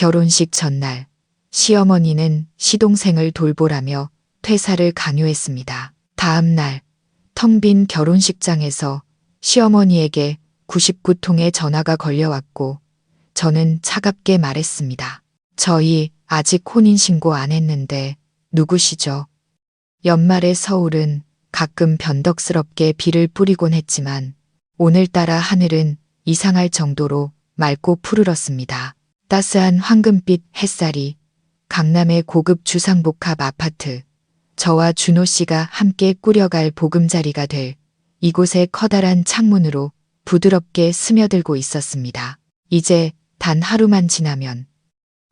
결혼식 전날 시어머니는 시동생을 돌보라며 퇴사를 강요했습니다. 다음 날 텅 빈 결혼식장에서 시어머니에게 99통의 전화가 걸려왔고 저는 차갑게 말했습니다. 저희 아직 혼인신고 안 했는데 누구시죠? 연말의 서울은 가끔 변덕스럽게 비를 뿌리곤 했지만 오늘따라 하늘은 이상할 정도로 맑고 푸르렀습니다. 따스한 황금빛 햇살이 강남의 고급 주상복합 아파트, 저와 준호 씨가 함께 꾸려갈 보금자리가 될 이곳의 커다란 창문으로 부드럽게 스며들고 있었습니다. 이제 단 하루만 지나면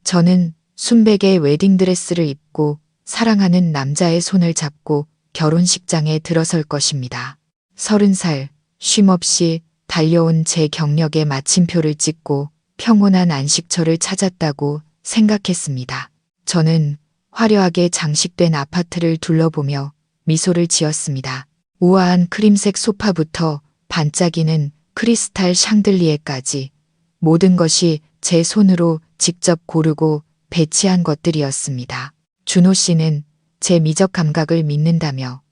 저는 순백의 웨딩드레스를 입고 사랑하는 남자의 손을 잡고 결혼식장에 들어설 것입니다. 30살 쉼없이 달려온 제 경력에 마침표를 찍고 평온한 안식처를 찾았다고 생각했습니다. 저는 화려하게 장식된 아파트를 둘러보며 미소를 지었습니다. 우아한 크림색 소파부터 반짝이는 크리스탈 샹들리에까지 모든 것이 제 손으로 직접 고르고 배치한 것들이었습니다. 준호 씨는 제 미적 감각을 믿는다며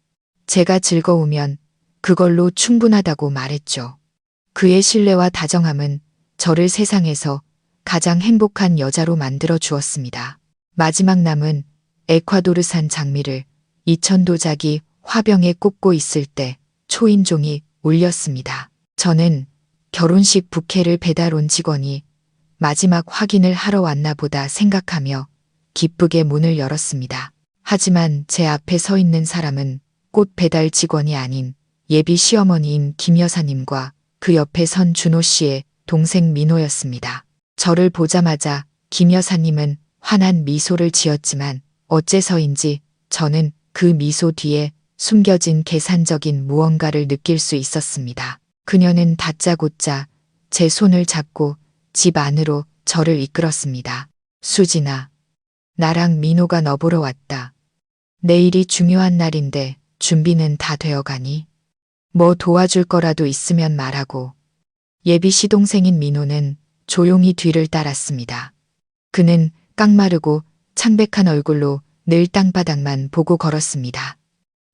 제가 즐거우면 그걸로 충분하다고 말했죠. 그의 신뢰와 다정함은 저를 세상에서 가장 행복한 여자로 만들어 주었습니다. 마지막 남은 에콰도르산 장미를 2000도자기 화병에 꽂고 있을 때 초인종이 울렸습니다. 저는 결혼식 부케를 배달 온 직원이 마지막 확인을 하러 왔나 보다 생각하며 기쁘게 문을 열었습니다. 하지만 제 앞에 서 있는 사람은 꽃 배달 직원이 아닌 예비 시어머니인 김 여사님과 그 옆에 선 준호 씨의 동생 민호였습니다. 저를 보자마자 김 여사님은 환한 미소를 지었지만 어째서인지 저는 그 미소 뒤에 숨겨진 계산적인 무언가를 느낄 수 있었습니다. 그녀는 다짜고짜 제 손을 잡고 집 안으로 저를 이끌었습니다. 수진아, 나랑 민호가 너 보러 왔다. 내일이 중요한 날인데 준비는 다 되어가니? 뭐 도와줄 거라도 있으면 말하고. 예비 시동생인 민호는 조용히 뒤를 따랐습니다. 그는 깡마르고 창백한 얼굴로 늘 땅바닥만 보고 걸었습니다.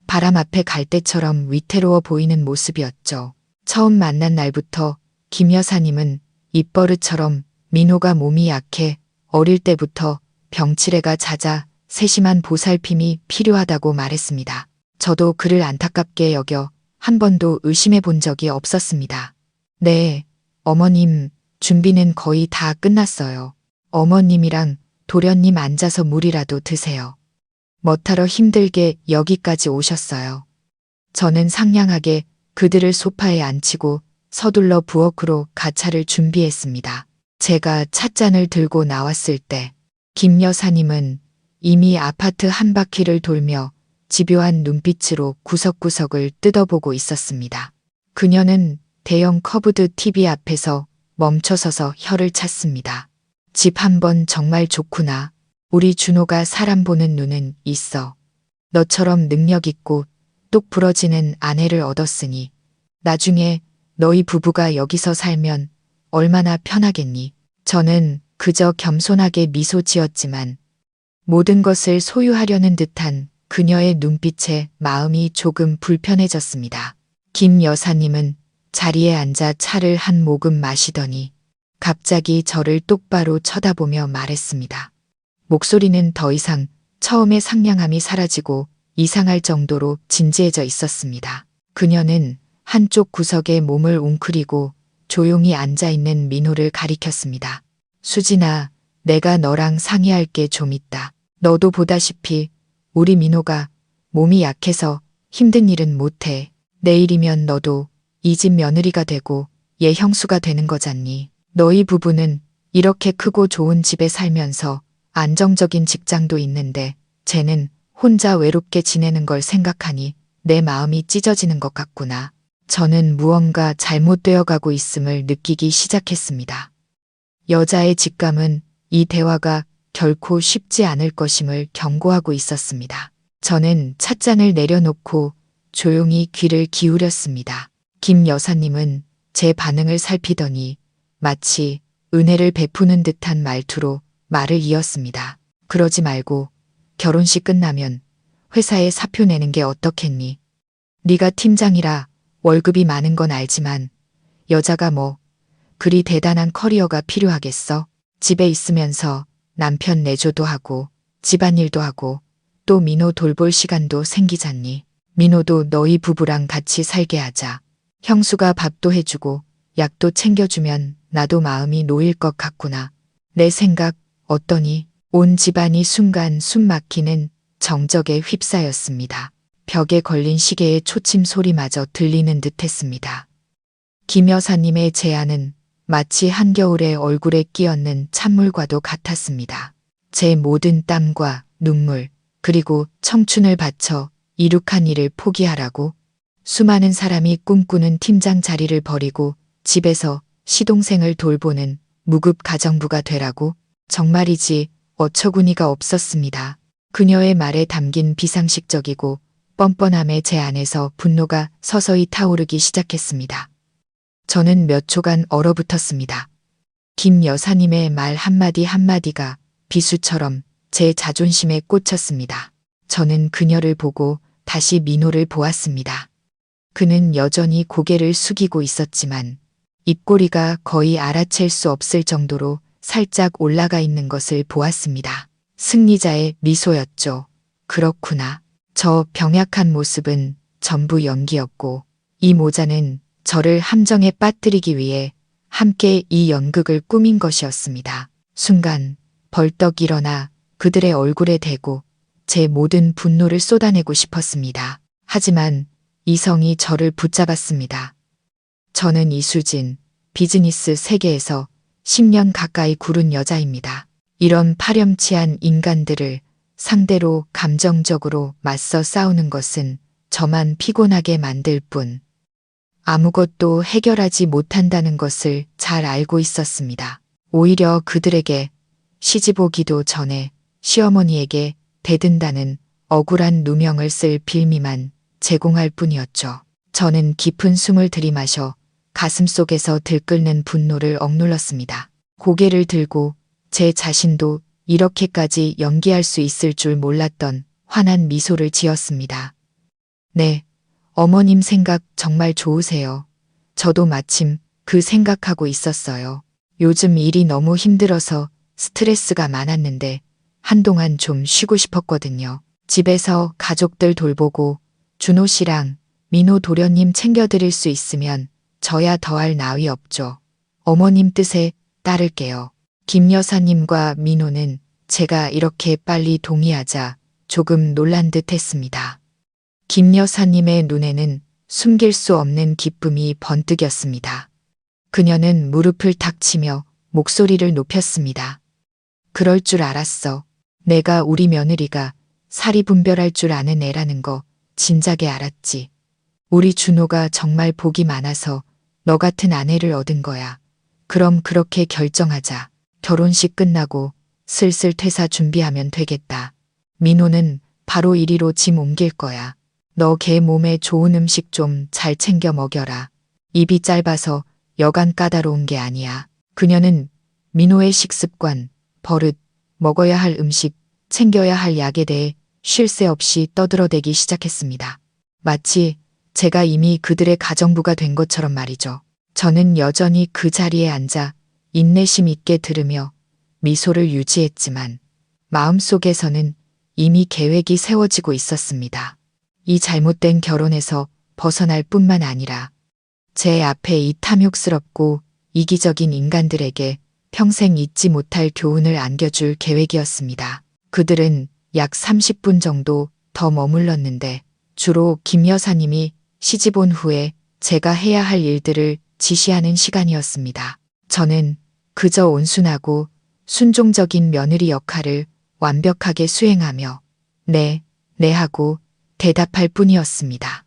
바람 앞에 갈대처럼 위태로워 보이는 모습이었죠. 처음 만난 날부터 김 여사님은 입버릇처럼 민호가 몸이 약해 어릴 때부터 병치레가 잦아 세심한 보살핌이 필요하다고 말했습니다. 저도 그를 안타깝게 여겨 한 번도 의심해 본 적이 없었습니다. 네, 어머님, 준비는 거의 다 끝났어요. 어머님이랑 도련님 앉아서 물이라도 드세요. 뭐하러 힘들게 여기까지 오셨어요. 저는 상냥하게 그들을 소파에 앉히고 서둘러 부엌으로 가차를 준비했습니다. 제가 찻잔을 들고 나왔을 때 김 여사님은 이미 아파트 한 바퀴를 돌며 집요한 눈빛으로 구석구석을 뜯어보고 있었습니다. 그녀는 대형 커브드 TV 앞에서 멈춰서서 혀를 찼습니다. 집 한 번 정말 좋구나. 우리 준호가 사람 보는 눈은 있어. 너처럼 능력 있고 똑 부러지는 아내를 얻었으니 나중에 너희 부부가 여기서 살면 얼마나 편하겠니? 저는 그저 겸손하게 미소 지었지만 모든 것을 소유하려는 듯한 그녀의 눈빛에 마음이 조금 불편해졌습니다. 김 여사님은 자리에 앉아 차를 한 모금 마시더니 갑자기 저를 똑바로 쳐다보며 말했습니다. 목소리는 더 이상 처음의 상냥함이 사라지고 이상할 정도로 진지해져 있었습니다. 그녀는 한쪽 구석에 몸을 웅크리고 조용히 앉아있는 민호를 가리켰습니다. 수진아, 내가 너랑 상의할 게 좀 있다. 너도 보다시피 우리 민호가 몸이 약해서 힘든 일은 못해. 내일이면 너도 이 집 며느리가 되고 얘 형수가 되는 거잖니. 너희 부부는 이렇게 크고 좋은 집에 살면서 안정적인 직장도 있는데 쟤는 혼자 외롭게 지내는 걸 생각하니 내 마음이 찢어지는 것 같구나. 저는 무언가 잘못되어 가고 있음을 느끼기 시작했습니다. 여자의 직감은 이 대화가 결코 쉽지 않을 것임을 경고하고 있었습니다. 저는 찻잔을 내려놓고 조용히 귀를 기울였습니다. 김 여사님은 제 반응을 살피더니 마치 은혜를 베푸는 듯한 말투로 말을 이었습니다. 그러지 말고 결혼식 끝나면 회사에 사표 내는 게 어떻겠니? 네가 팀장이라 월급이 많은 건 알지만 여자가 뭐 그리 대단한 커리어가 필요하겠어? 집에 있으면서 남편 내조도 하고 집안일도 하고 또 민호 돌볼 시간도 생기잖니. 민호도 너희 부부랑 같이 살게 하자. 형수가 밥도 해주고 약도 챙겨주면 나도 마음이 놓일 것 같구나. 내 생각 어떠니? 온 집안이 순간 숨 막히는 정적에 휩싸였습니다. 벽에 걸린 시계의 초침 소리마저 들리는 듯했습니다. 김 여사님의 제안은 마치 한겨울에 얼굴에 끼얹는 찬물과도 같았습니다. 제 모든 땀과 눈물 그리고 청춘을 바쳐 이룩한 일을 포기하라고? 수많은 사람이 꿈꾸는 팀장 자리를 버리고 집에서 시동생을 돌보는 무급 가정부가 되라고? 정말이지 어처구니가 없었습니다. 그녀의 말에 담긴 비상식적이고 뻔뻔함에 제 안에서 분노가 서서히 타오르기 시작했습니다. 저는 몇 초간 얼어붙었습니다. 김 여사님의 말 한마디 한마디가 비수처럼 제 자존심에 꽂혔습니다. 저는 그녀를 보고 다시 민호를 보았습니다. 그는 여전히 고개를 숙이고 있었지만 입꼬리가 거의 알아챌 수 없을 정도로 살짝 올라가 있는 것을 보았습니다. 승리자의 미소였죠. 그렇구나. 저 병약한 모습은 전부 연기였고 이 모자는 저를 함정에 빠뜨리기 위해 함께 이 연극을 꾸민 것이었습니다. 순간 벌떡 일어나 그들의 얼굴에 대고 제 모든 분노를 쏟아내고 싶었습니다. 하지만 이성이 저를 붙잡았습니다. 저는 이수진, 비즈니스 세계에서 10년 가까이 구른 여자입니다. 이런 파렴치한 인간들을 상대로 감정적으로 맞서 싸우는 것은 저만 피곤하게 만들 뿐 아무것도 해결하지 못한다는 것을 잘 알고 있었습니다. 오히려 그들에게 시집 오기도 전에 시어머니에게 대든다는 억울한 누명을 쓸 빌미만 제공할 뿐이었죠. 저는 깊은 숨을 들이마셔 가슴속에서 들끓는 분노를 억눌렀습니다. 고개를 들고 제 자신도 이렇게까지 연기할 수 있을 줄 몰랐던 환한 미소를 지었습니다. 네, 어머님 생각 정말 좋으세요. 저도 마침 그 생각하고 있었어요. 요즘 일이 너무 힘들어서 스트레스가 많았는데 한동안 좀 쉬고 싶었거든요. 집에서 가족들 돌보고 준호 씨랑 민호 도련님 챙겨드릴 수 있으면 저야 더할 나위 없죠. 어머님 뜻에 따를게요. 김 여사님과 민호는 제가 이렇게 빨리 동의하자 조금 놀란 듯 했습니다. 김 여사님의 눈에는 숨길 수 없는 기쁨이 번뜩였습니다. 그녀는 무릎을 탁 치며 목소리를 높였습니다. 그럴 줄 알았어. 내가 우리 며느리가 사리 분별할 줄 아는 애라는 거 진작에 알았지. 우리 준호가 정말 복이 많아서 너 같은 아내를 얻은 거야. 그럼 그렇게 결정하자. 결혼식 끝나고 슬슬 퇴사 준비하면 되겠다. 민호는 바로 이리로 짐 옮길 거야. 너 걔 몸에 좋은 음식 좀 잘 챙겨 먹여라. 입이 짧아서 여간 까다로운 게 아니야. 그녀는 민호의 식습관, 버릇, 먹어야 할 음식, 챙겨야 할 약에 대해 쉴 새 없이 떠들어대기 시작했습니다. 마치 제가 이미 그들의 가정부가 된 것처럼 말이죠. 저는 여전히 그 자리에 앉아 인내심 있게 들으며 미소를 유지했지만 마음속에서는 이미 계획이 세워지고 있었습니다. 이 잘못된 결혼에서 벗어날 뿐만 아니라 제 앞에 이 탐욕스럽고 이기적인 인간들에게 평생 잊지 못할 교훈을 안겨줄 계획이었습니다. 그들은 약 30분 정도 더 머물렀는데 주로 김 여사님이 시집 온 후에 제가 해야 할 일들을 지시하는 시간이었습니다. 저는 그저 온순하고 순종적인 며느리 역할을 완벽하게 수행하며 네, 네 하고 대답할 뿐이었습니다.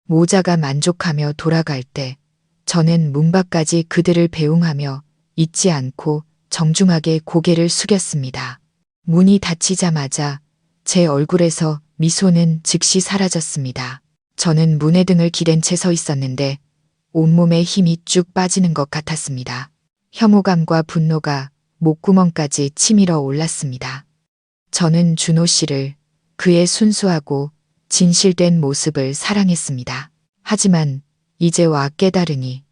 모자가 만족하며 돌아갈 때 저는 문 밖까지 그들을 배웅하며 잊지 않고 정중하게 고개를 숙였습니다. 문이 닫히자마자 제 얼굴에서 미소는 즉시 사라졌습니다. 저는 문의 등을 기댄 채 서 있었는데 온몸에 힘이 쭉 빠지는 것 같았습니다. 혐오감과 분노가 목구멍까지 치밀어 올랐습니다. 저는 준호 씨를, 그의 순수하고 진실된 모습을 사랑했습니다. 하지만 이제 와 깨달으니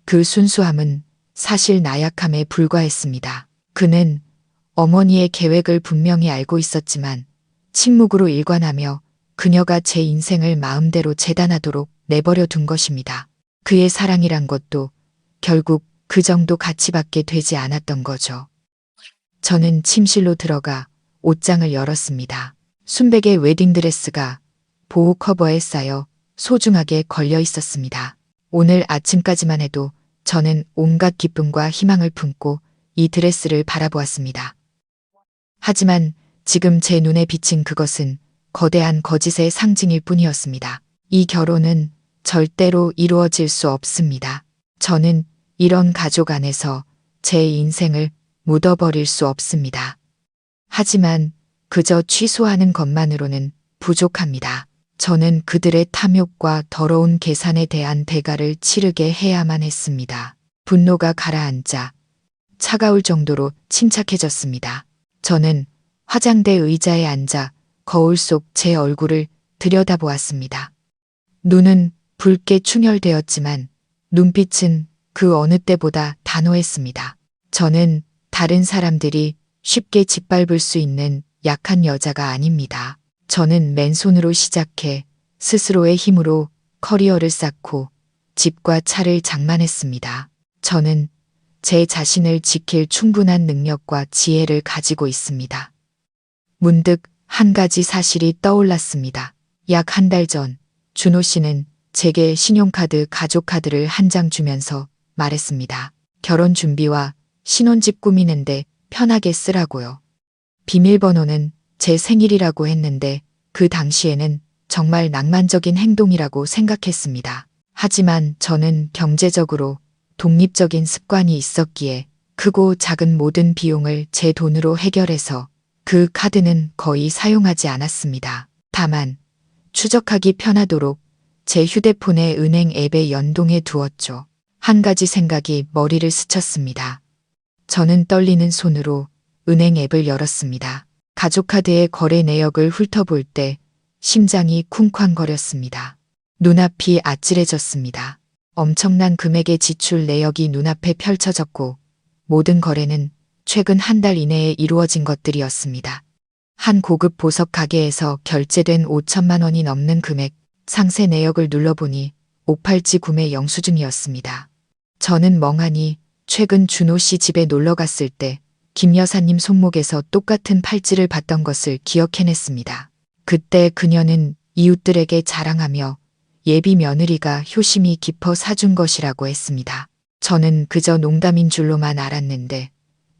그 순수함은 사실 나약함에 불과했습니다. 그는 어머니의 계획을 분명히 알고 있었지만 침묵으로 일관하며 그녀가 제 인생을 마음대로 재단하도록 내버려 둔 것입니다. 그의 사랑이란 것도 결국 그 정도 가치밖에 되지 않았던 거죠. 저는 침실로 들어가 옷장을 열었습니다. 순백의 웨딩드레스가 보호 커버에 쌓여 소중하게 걸려 있었습니다. 오늘 아침까지만 해도 저는 온갖 기쁨과 희망을 품고 이 드레스를 바라보았습니다. 하지만 지금 제 눈에 비친 그것은 거대한 거짓의 상징일 뿐이었습니다. 이 결혼은 절대로 이루어질 수 없습니다. 저는 이런 가족 안에서 제 인생을 묻어버릴 수 없습니다. 하지만 그저 취소하는 것만으로는 부족합니다. 저는 그들의 탐욕과 더러운 계산에 대한 대가를 치르게 해야만 했습니다. 분노가 가라앉아 차가울 정도로 침착해졌습니다. 저는 화장대 의자에 앉아 거울 속 제 얼굴을 들여다보았습니다. 눈은 붉게 충혈되었지만 눈빛은 그 어느 때보다 단호했습니다. 저는 다른 사람들이 쉽게 짓밟을 수 있는 약한 여자가 아닙니다. 저는 맨손으로 시작해 스스로의 힘으로 커리어를 쌓고 집과 차를 장만했습니다. 저는 제 자신을 지킬 충분한 능력과 지혜를 가지고 있습니다. 문득 한 가지 사실이 떠올랐습니다. 약 한 달 전 준호 씨는 제게 신용카드 가족카드를 한 장 주면서 말했습니다. 결혼 준비와 신혼집 꾸미는데 편하게 쓰라고요. 비밀번호는 제 생일이라고 했는데 그 당시에는 정말 낭만적인 행동이라고 생각했습니다. 하지만 저는 경제적으로 독립적인 습관이 있었기에 크고 작은 모든 비용을 제 돈으로 해결해서 그 카드는 거의 사용하지 않았습니다. 다만 추적하기 편하도록 제 휴대폰의 은행 앱에 연동해 두었죠. 한 가지 생각이 머리를 스쳤습니다. 저는 떨리는 손으로 은행 앱을 열었습니다. 가족카드의 거래 내역을 훑어볼 때 심장이 쿵쾅거렸습니다. 눈앞이 아찔해졌습니다. 엄청난 금액의 지출 내역이 눈앞에 펼쳐졌고 모든 거래는 최근 한 달 이내에 이루어진 것들이었습니다. 한 고급 보석 가게에서 결제된 5천만 원이 넘는 금액, 상세 내역을 눌러보니 5팔찌 구매 영수증이었습니다. 저는 멍하니 최근 준호 씨 집에 놀러 갔을 때 김 여사님 손목에서 똑같은 팔찌를 봤던 것을 기억해냈습니다. 그때 그녀는 이웃들에게 자랑하며 예비 며느리가 효심이 깊어 사준 것이라고 했습니다. 저는 그저 농담인 줄로만 알았는데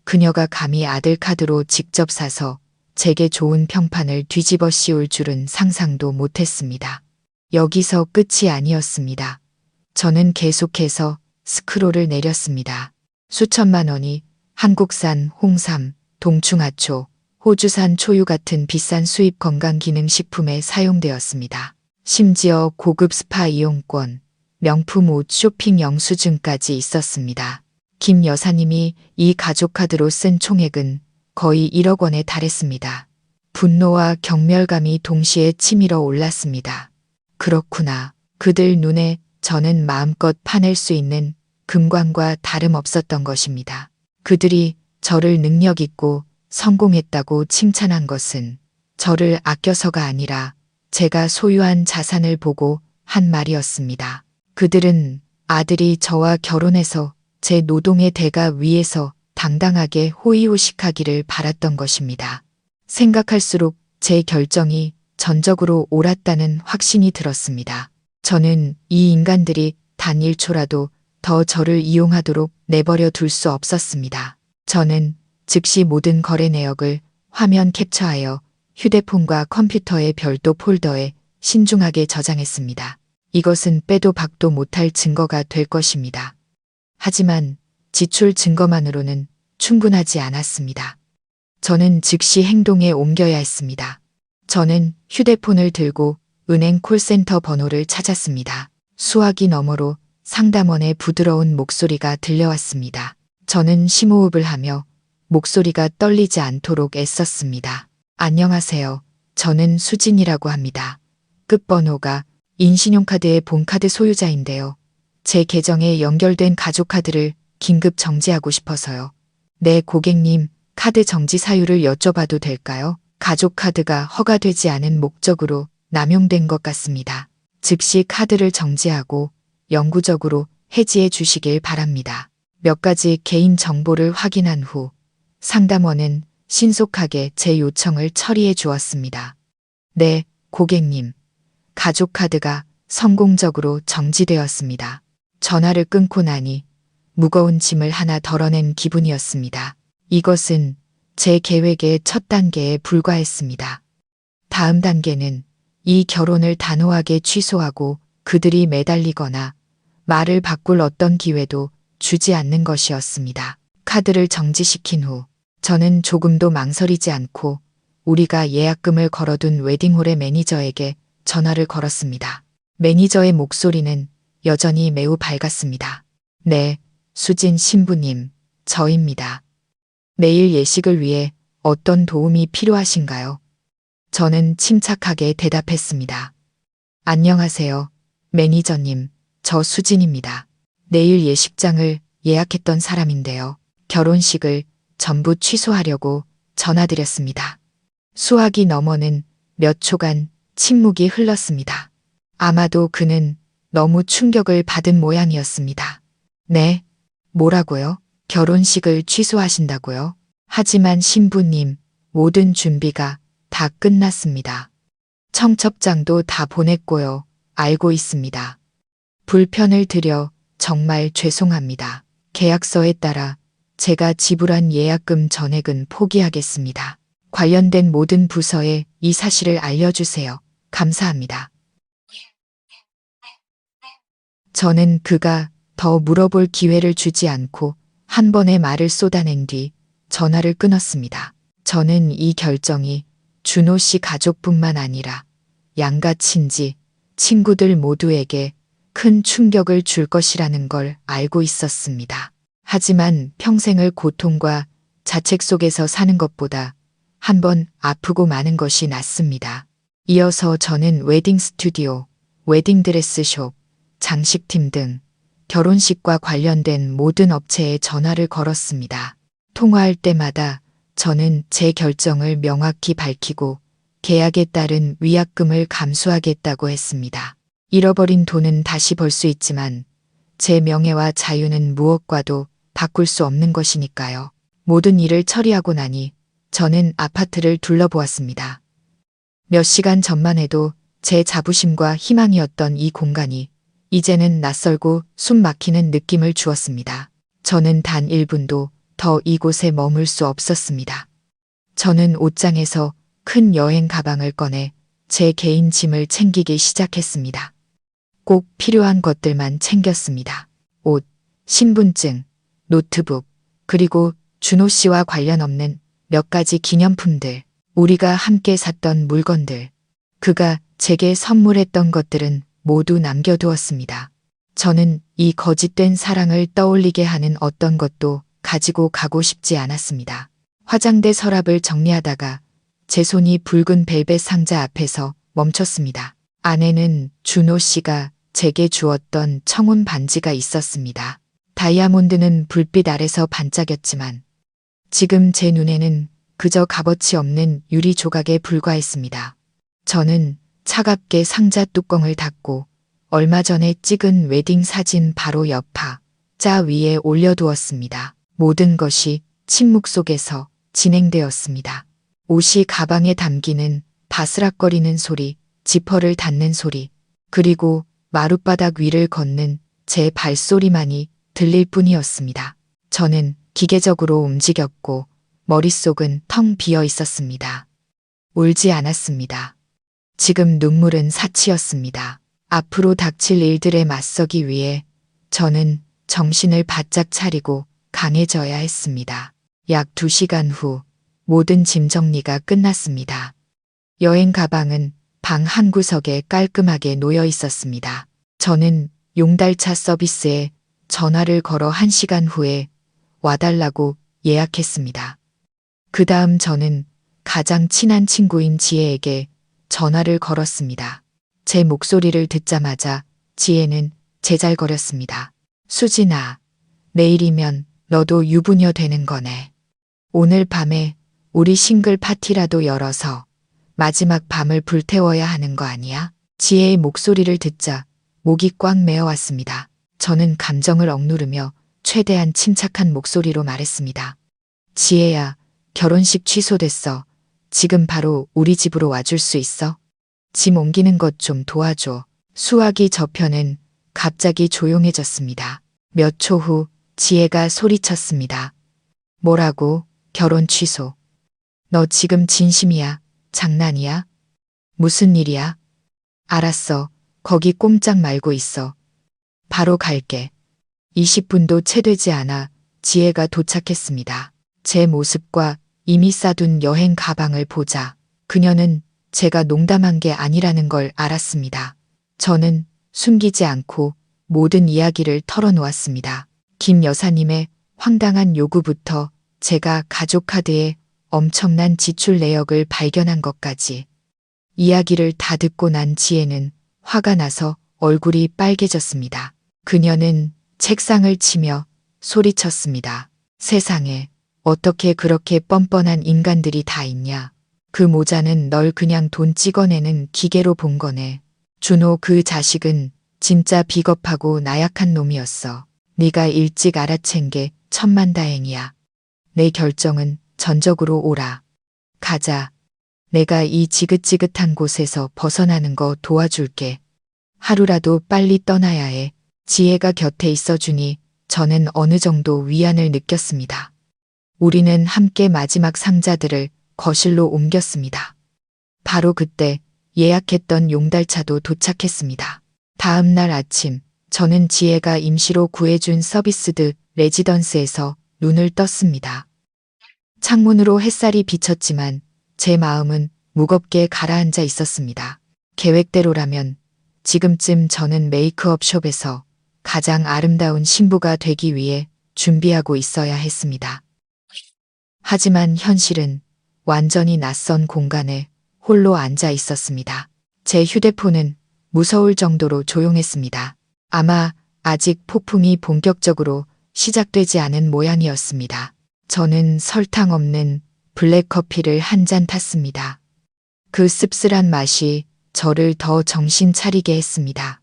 그녀가 감히 아들 카드로 직접 사서 제게 좋은 평판을 뒤집어 씌울 줄은 상상도 못했습니다. 여기서 끝이 아니었습니다. 저는 계속해서 스크롤을 내렸습니다. 수천만 원이 한국산 홍삼, 동충하초, 호주산 초유 같은 비싼 수입 건강기능식품에 사용되었습니다. 심지어 고급 스파 이용권, 명품 옷 쇼핑 영수증까지 있었습니다. 김 여사님이 이 가족카드로 쓴 총액은 거의 1억 원에 달했습니다. 분노와 경멸감이 동시에 치밀어 올랐습니다. 그렇구나. 그들 눈에 저는 마음껏 파낼 수 있는 금광과 다름없었던 것입니다. 그들이 저를 능력 있고 성공했다고 칭찬한 것은 저를 아껴서가 아니라 제가 소유한 자산을 보고 한 말이었습니다. 그들은 아들이 저와 결혼해서 제 노동의 대가 위에서 당당하게 호의호식하기를 바랐던 것입니다. 생각할수록 제 결정이 전적으로 옳았다는 확신이 들었습니다. 저는 이 인간들이 단 1초라도 더 저를 이용하도록 내버려 둘 수 없었습니다. 저는 즉시 모든 거래 내역을 화면 캡처하여 휴대폰과 컴퓨터의 별도 폴더에 신중하게 저장했습니다. 이것은 빼도 박도 못할 증거가 될 것입니다. 하지만 지출 증거만으로는 충분하지 않았습니다. 저는 즉시 행동에 옮겨야 했습니다. 저는 휴대폰을 들고 은행 콜센터 번호를 찾았습니다. 수화기 너머로 상담원의 부드러운 목소리가 들려왔습니다. 저는 심호흡을 하며 목소리가 떨리지 않도록 애썼습니다. 안녕하세요. 저는 수진이라고 합니다. 끝번호가 인신용카드의 본카드 소유자인데요. 제 계정에 연결된 가족카드를 긴급 정지하고 싶어서요. 네, 고객님, 카드 정지 사유를 여쭤봐도 될까요? 가족카드가 허가되지 않은 목적으로 남용된 것 같습니다. 즉시 카드를 정지하고 영구적으로 해지해 주시길 바랍니다. 몇 가지 개인 정보를 확인한 후 상담원은 신속하게 제 요청을 처리해 주었습니다. 네, 고객님. 가족카드가 성공적으로 정지되었습니다. 전화를 끊고 나니 무거운 짐을 하나 덜어낸 기분이었습니다. 이것은 제 계획의 첫 단계에 불과했습니다. 다음 단계는 이 결혼을 단호하게 취소하고 그들이 매달리거나 말을 바꿀 어떤 기회도 주지 않는 것이었습니다. 카드를 정지시킨 후 저는 조금도 망설이지 않고 우리가 예약금을 걸어둔 웨딩홀의 매니저에게 전화를 걸었습니다. 매니저의 목소리는 여전히 매우 밝았습니다. 네, 수진 신부님, 저입니다. 내일 예식을 위해 어떤 도움이 필요하신가요? 저는 침착하게 대답했습니다. 안녕하세요, 매니저님. 저 수진입니다. 내일 예식장을 예약했던 사람인데요. 결혼식을 전부 취소하려고 전화드렸습니다. 수화기 너머는 몇 초간 침묵이 흘렀습니다. 아마도 그는 너무 충격을 받은 모양이었습니다. 네, 뭐라고요? 결혼식을 취소하신다고요? 하지만 신부님, 모든 준비가 다 끝났습니다. 청첩장도 다 보냈고요. 알고 있습니다. 불편을 드려 정말 죄송합니다. 계약서에 따라 제가 지불한 예약금 전액은 포기하겠습니다. 관련된 모든 부서에 이 사실을 알려주세요. 감사합니다. 저는 그가 더 물어볼 기회를 주지 않고 한 번의 말을 쏟아낸 뒤 전화를 끊었습니다. 저는 이 결정이 준호 씨 가족뿐만 아니라 양가 친지, 친구들 모두에게 큰 충격을 줄 것이라는 걸 알고 있었습니다. 하지만 평생을 고통과 자책 속에서 사는 것보다 한 번 아프고 마는 것이 낫습니다. 이어서 저는 웨딩 스튜디오, 웨딩드레스숍, 장식팀 등 결혼식과 관련된 모든 업체에 전화를 걸었습니다. 통화할 때마다 저는 제 결정을 명확히 밝히고 계약에 따른 위약금을 감수하겠다고 했습니다. 잃어버린 돈은 다시 벌 수 있지만 제 명예와 자유는 무엇과도 바꿀 수 없는 것이니까요. 모든 일을 처리하고 나니 저는 아파트를 둘러보았습니다. 몇 시간 전만 해도 제 자부심과 희망이었던 이 공간이 이제는 낯설고 숨 막히는 느낌을 주었습니다. 저는 단 1분도 더 이곳에 머물 수 없었습니다. 저는 옷장에서 큰 여행 가방을 꺼내 제 개인 짐을 챙기기 시작했습니다. 꼭 필요한 것들만 챙겼습니다. 옷, 신분증, 노트북, 그리고 준호 씨와 관련 없는 몇 가지 기념품들, 우리가 함께 샀던 물건들, 그가 제게 선물했던 것들은 모두 남겨두었습니다. 저는 이 거짓된 사랑을 떠올리게 하는 어떤 것도 가지고 가고 싶지 않았습니다. 화장대 서랍을 정리하다가 제 손이 붉은 벨벳 상자 앞에서 멈췄습니다. 안에는 준호 씨가 제게 주었던 청혼 반지가 있었습니다. 다이아몬드는 불빛 아래서 반짝였지만 지금 제 눈에는 그저 값어치 없는 유리 조각에 불과했습니다. 저는 차갑게 상자 뚜껑을 닫고 얼마 전에 찍은 웨딩 사진 바로 옆파 자 위에 올려두었습니다. 모든 것이 침묵 속에서 진행되었습니다. 옷이 가방에 담기는 바스락거리는 소리, 지퍼를 닫는 소리, 그리고 마룻바닥 위를 걷는 제 발소리만이 들릴 뿐이었습니다. 저는 기계적으로 움직였고 머릿속은 텅 비어 있었습니다. 울지 않았습니다. 지금 눈물은 사치였습니다. 앞으로 닥칠 일들에 맞서기 위해 저는 정신을 바짝 차리고 강해져야 했습니다. 약 2시간 후 모든 짐 정리가 끝났습니다. 여행 가방은 방 한 구석에 깔끔하게 놓여 있었습니다. 저는 용달차 서비스에 전화를 걸어 1시간 후에 와달라고 예약했습니다. 그 다음 저는 가장 친한 친구인 지혜에게 전화를 걸었습니다. 제 목소리를 듣자마자 지혜는 제잘거렸습니다. 수진아, 내일이면 너도 유부녀 되는 거네. 오늘 밤에 우리 싱글 파티라도 열어서 마지막 밤을 불태워야 하는 거 아니야? 지혜의 목소리를 듣자 목이 꽉 메어왔습니다. 저는 감정을 억누르며 최대한 침착한 목소리로 말했습니다. 지혜야, 결혼식 취소됐어. 지금 바로 우리 집으로 와줄 수 있어? 짐 옮기는 것 좀 도와줘. 수화기 저편은 갑자기 조용해졌습니다. 몇 초 후 지혜가 소리쳤습니다. 뭐라고? 결혼 취소. 너 지금 진심이야? 장난이야? 무슨 일이야? 알았어. 거기 꼼짝 말고 있어. 바로 갈게. 20분도 채 되지 않아 지혜가 도착했습니다. 제 모습과 이미 싸둔 여행 가방을 보자 그녀는 제가 농담한 게 아니라는 걸 알았습니다. 저는 숨기지 않고 모든 이야기를 털어놓았습니다. 김 여사님의 황당한 요구부터 제가 가족 카드에 엄청난 지출 내역을 발견한 것까지. 이야기를 다 듣고 난 지혜는 화가 나서 얼굴이 빨개졌습니다. 그녀는 책상을 치며 소리쳤습니다. 세상에 어떻게 그렇게 뻔뻔한 인간들이 다 있냐. 그 모자는 널 그냥 돈 찍어내는 기계로 본 거네. 준호 그 자식은 진짜 비겁하고 나약한 놈이었어. 네가 일찍 알아챈 게 천만다행이야. 내 결정은 전적으로 옳아. 가자. 내가 이 지긋지긋한 곳에서 벗어나는 거 도와줄게. 하루라도 빨리 떠나야 해. 지혜가 곁에 있어주니 저는 어느 정도 위안을 느꼈습니다. 우리는 함께 마지막 상자들을 거실로 옮겼습니다. 바로 그때 예약했던 용달차도 도착했습니다. 다음 날 아침 저는 지혜가 임시로 구해준 서비스드 레지던스에서 눈을 떴습니다. 창문으로 햇살이 비쳤지만 제 마음은 무겁게 가라앉아 있었습니다. 계획대로라면 지금쯤 저는 메이크업 숍에서 가장 아름다운 신부가 되기 위해 준비하고 있어야 했습니다. 하지만 현실은 완전히 낯선 공간에 홀로 앉아 있었습니다. 제 휴대폰은 무서울 정도로 조용했습니다. 아마 아직 폭풍이 본격적으로 시작되지 않은 모양이었습니다. 저는 설탕 없는 블랙커피를 한 잔 탔습니다. 그 씁쓸한 맛이 저를 더 정신 차리게 했습니다.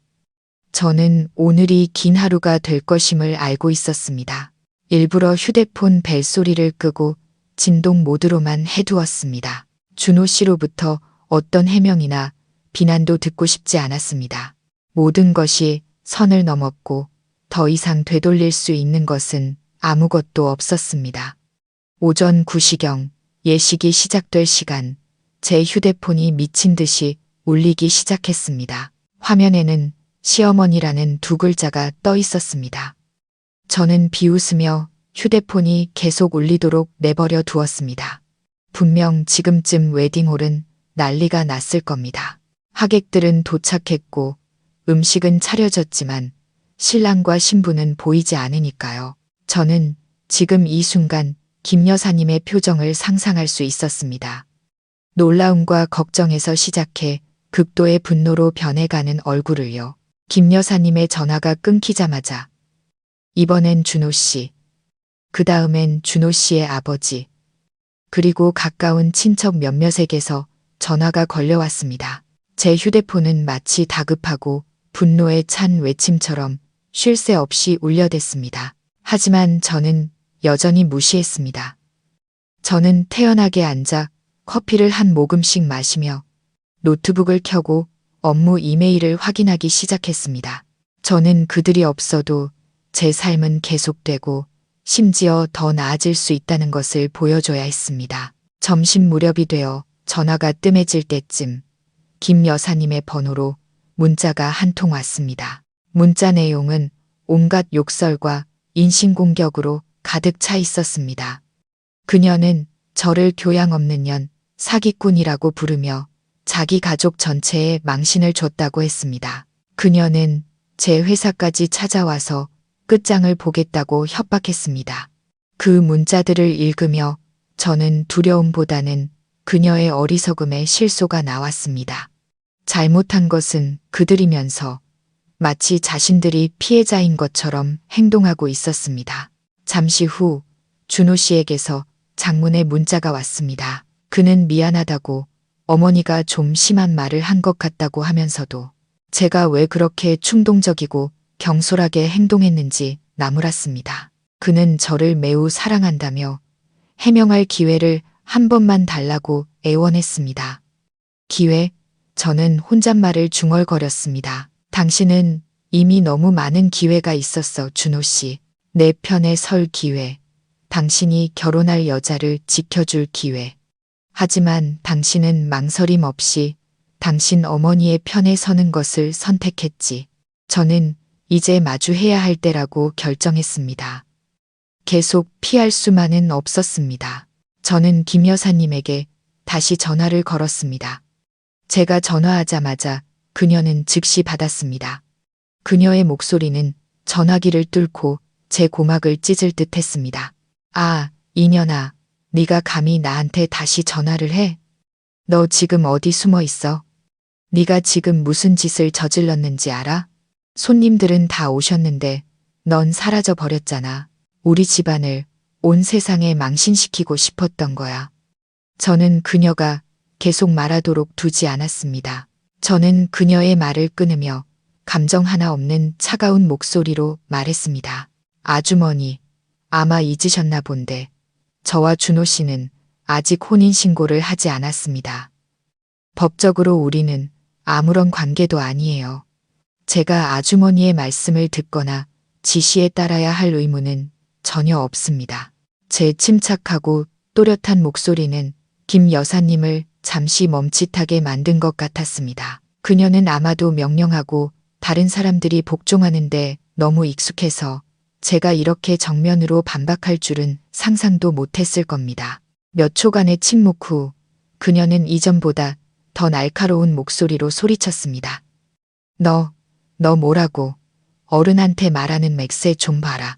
저는 오늘이 긴 하루가 될 것임을 알고 있었습니다. 일부러 휴대폰 벨소리를 끄고 진동 모드로만 해두었습니다. 준호 씨로부터 어떤 해명이나 비난도 듣고 싶지 않았습니다. 모든 것이 선을 넘었고 더 이상 되돌릴 수 있는 것은 아무것도 없었습니다. 오전 9시경 예식이 시작될 시간 제 휴대폰이 미친 듯이 울리기 시작했습니다. 화면에는 시어머니라는 두 글자가 떠 있었습니다. 저는 비웃으며 휴대폰이 계속 울리도록 내버려 두었습니다. 분명 지금쯤 웨딩홀은 난리가 났을 겁니다. 하객들은 도착했고 음식은 차려졌지만 신랑과 신부는 보이지 않으니까요. 저는 지금 이 순간 김 여사님의 표정을 상상할 수 있었습니다. 놀라움과 걱정에서 시작해 극도의 분노로 변해가는 얼굴을요. 김 여사님의 전화가 끊기자마자 이번엔 준호 씨, 그 다음엔 준호 씨의 아버지, 그리고 가까운 친척 몇몇에게서 전화가 걸려왔습니다. 제 휴대폰은 마치 다급하고 분노에 찬 외침처럼 쉴 새 없이 울려댔습니다. 하지만 저는 여전히 무시했습니다. 저는 태연하게 앉아 커피를 한 모금씩 마시며 노트북을 켜고 업무 이메일을 확인하기 시작했습니다. 저는 그들이 없어도 제 삶은 계속되고 심지어 더 나아질 수 있다는 것을 보여줘야 했습니다. 점심 무렵이 되어 전화가 뜸해질 때쯤 김 여사님의 번호로 문자가 한 통 왔습니다. 문자 내용은 온갖 욕설과 인신공격으로 가득 차 있었습니다. 그녀는 저를 교양 없는 년, 사기꾼이라고 부르며 자기 가족 전체에 망신을 줬다고 했습니다. 그녀는 제 회사까지 찾아와서 끝장을 보겠다고 협박했습니다. 그 문자들을 읽으며 저는 두려움보다는 그녀의 어리석음에 실소가 나왔습니다. 잘못한 것은 그들이면서 마치 자신들이 피해자인 것처럼 행동하고 있었습니다. 잠시 후 준호 씨에게서 장문의 문자가 왔습니다. 그는 미안하다고, 어머니가 좀 심한 말을 한 것 같다고 하면서도 제가 왜 그렇게 충동적이고 경솔하게 행동했는지 나무랐습니다. 그는 저를 매우 사랑한다며 해명할 기회를 한 번만 달라고 애원했습니다. 기회? 저는 혼잣말을 중얼거렸습니다. 당신은 이미 너무 많은 기회가 있었어, 준호 씨. 내 편에 설 기회. 당신이 결혼할 여자를 지켜줄 기회. 하지만 당신은 망설임 없이 당신 어머니의 편에 서는 것을 선택했지. 저는 이제 마주해야 할 때라고 결정했습니다. 계속 피할 수만은 없었습니다. 저는 김 여사님에게 다시 전화를 걸었습니다. 제가 전화하자마자 그녀는 즉시 받았습니다. 그녀의 목소리는 전화기를 뚫고 제 고막을 찢을 듯 했습니다. 아, 이년아, 네가 감히 나한테 다시 전화를 해? 너 지금 어디 숨어 있어? 네가 지금 무슨 짓을 저질렀는지 알아? 손님들은 다 오셨는데 넌 사라져 버렸잖아. 우리 집안을 온 세상에 망신시키고 싶었던 거야. 저는 그녀가 계속 말하도록 두지 않았습니다. 저는 그녀의 말을 끊으며 감정 하나 없는 차가운 목소리로 말했습니다. 아주머니, 아마 잊으셨나 본데 저와 준호 씨는 아직 혼인신고를 하지 않았습니다. 법적으로 우리는 아무런 관계도 아니에요. 제가 아주머니의 말씀을 듣거나 지시에 따라야 할 의무는 전혀 없습니다. 제 침착하고 또렷한 목소리는 김 여사님을 잠시 멈칫하게 만든 것 같았습니다. 그녀는 아마도 명령하고 다른 사람들이 복종하는데 너무 익숙해서 제가 이렇게 정면으로 반박할 줄은 상상도 못했을 겁니다. 몇 초간의 침묵 후 그녀는 이전보다 더 날카로운 목소리로 소리쳤습니다. 너 뭐라고? 어른한테 말하는 맥세 좀 봐라.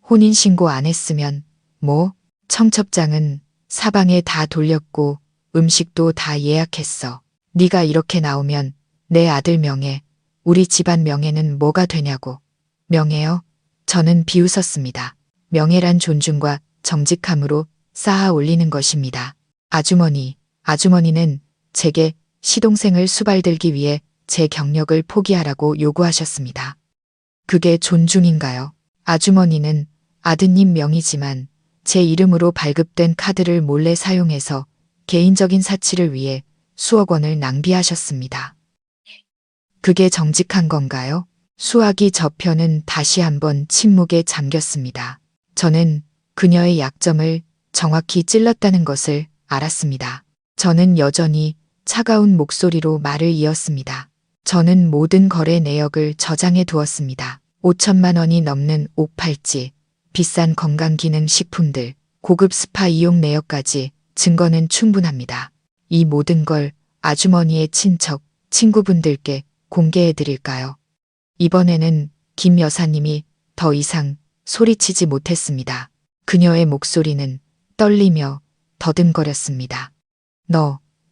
혼인신고 안 했으면 뭐? 청첩장은 사방에 다 돌렸고 음식도 다 예약했어. 네가 이렇게 나오면 내 아들 명예, 우리 집안 명예는 뭐가 되냐고. 명예요? 저는 비웃었습니다. 명예란 존중과 정직함으로 쌓아 올리는 것입니다. 아주머니는 제게 시동생을 수발들기 위해 제 경력을 포기하라고 요구하셨습니다. 그게 존중인가요? 아주머니는 아드님 명의지만 제 이름으로 발급된 카드를 몰래 사용해서 개인적인 사치를 위해 수억 원을 낭비하셨습니다. 그게 정직한 건가요? 수화기 저편은 다시 한번 침묵에 잠겼습니다. 저는 그녀의 약점을 정확히 찔렀다는 것을 알았습니다. 저는 여전히 차가운 목소리로 말을 이었습니다. 저는 모든 거래 내역을 저장해 두었습니다. 5천만 원이 넘는 옷 팔찌, 비싼 건강기능식품들, 고급 스파 이용 내역까지 증거는 충분합니다. 이 모든 걸 아주머니의 친척, 친구분들께 공개해 드릴까요? 이번에는 김 여사님이 더 이상 소리치지 못했습니다. 그녀의 목소리는 떨리며 더듬거렸습니다.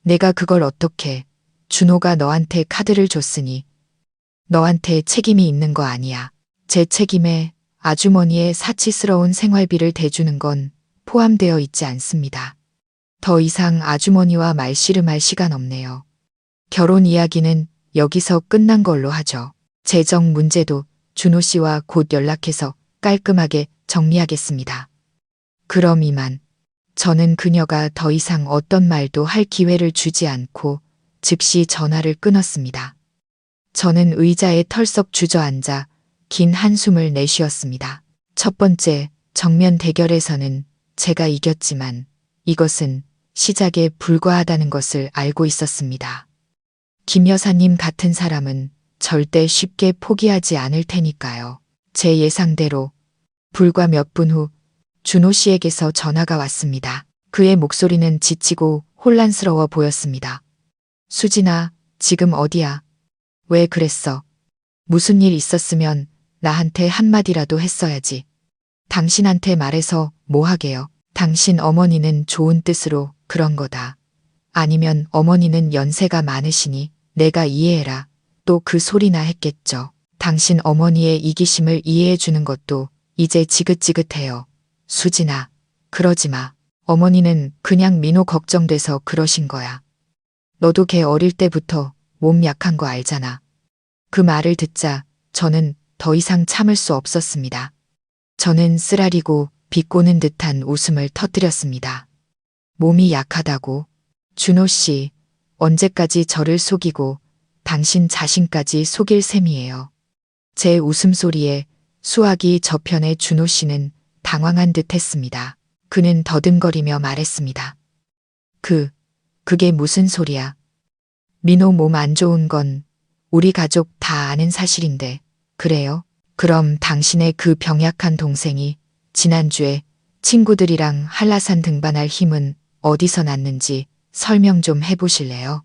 내가 그걸 어떻게, 준호가 너한테 카드를 줬으니 너한테 책임이 있는 거 아니야. 제 책임에 아주머니의 사치스러운 생활비를 대주는 건 포함되어 있지 않습니다. 더 이상 아주머니와 말씨름할 시간 없네요. 결혼 이야기는 여기서 끝난 걸로 하죠. 재정 문제도 준호 씨와 곧 연락해서 깔끔하게 정리하겠습니다. 그럼 이만. 저는 그녀가 더 이상 어떤 말도 할 기회를 주지 않고 즉시 전화를 끊었습니다. 저는 의자에 털썩 주저앉아 긴 한숨을 내쉬었습니다. 첫 번째 정면 대결에서는 제가 이겼지만 이것은 시작에 불과하다는 것을 알고 있었습니다. 김 여사님 같은 사람은 절대 쉽게 포기하지 않을 테니까요. 제 예상대로 불과 몇 분 후 준호 씨에게서 전화가 왔습니다. 그의 목소리는 지치고 혼란스러워 보였습니다. 수진아, 지금 어디야? 왜 그랬어? 무슨 일 있었으면 나한테 한마디라도 했어야지. 당신한테 말해서 뭐 하게요? 당신 어머니는 좋은 뜻으로 그런 거다. 아니면 어머니는 연세가 많으시니 내가 이해해라. 또 그 소리나 했겠죠. 당신 어머니의 이기심을 이해해 주는 것도 이제 지긋지긋해요. 수진아, 그러지 마. 어머니는 그냥 민호 걱정돼서 그러신 거야. 너도 걔 어릴 때부터 몸 약한 거 알잖아. 그 말을 듣자 저는 더 이상 참을 수 없었습니다. 저는 쓰라리고 비꼬는 듯한 웃음을 터뜨렸습니다. 몸이 약하다고? 준호 씨, 언제까지 저를 속이고 당신 자신까지 속일 셈이에요. 제 웃음소리에 수화기 저편의 준호 씨는 당황한 듯 했습니다. 그는 더듬거리며 말했습니다. 그게 무슨 소리야? 민호 몸 안 좋은 건 우리 가족 다 아는 사실인데, 그래요? 그럼 당신의 그 병약한 동생이 지난주에 친구들이랑 한라산 등반할 힘은 어디서 났는지 설명 좀 해보실래요?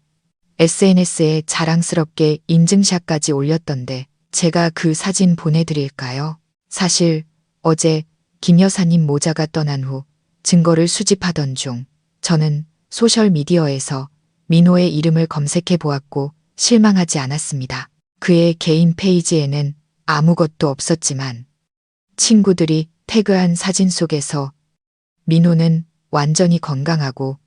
SNS에 자랑스럽게 인증샷까지 올렸던데 제가 그 사진 보내드릴까요? 사실 어제 김 여사님 모자가 떠난 후 증거를 수집하던 중 저는 소셜미디어에서 민호의 이름을 검색해 보았고 실망하지 않았습니다. 그의 개인 페이지에는 아무것도 없었지만 친구들이 태그한 사진 속에서 민호는 완전히 건강하고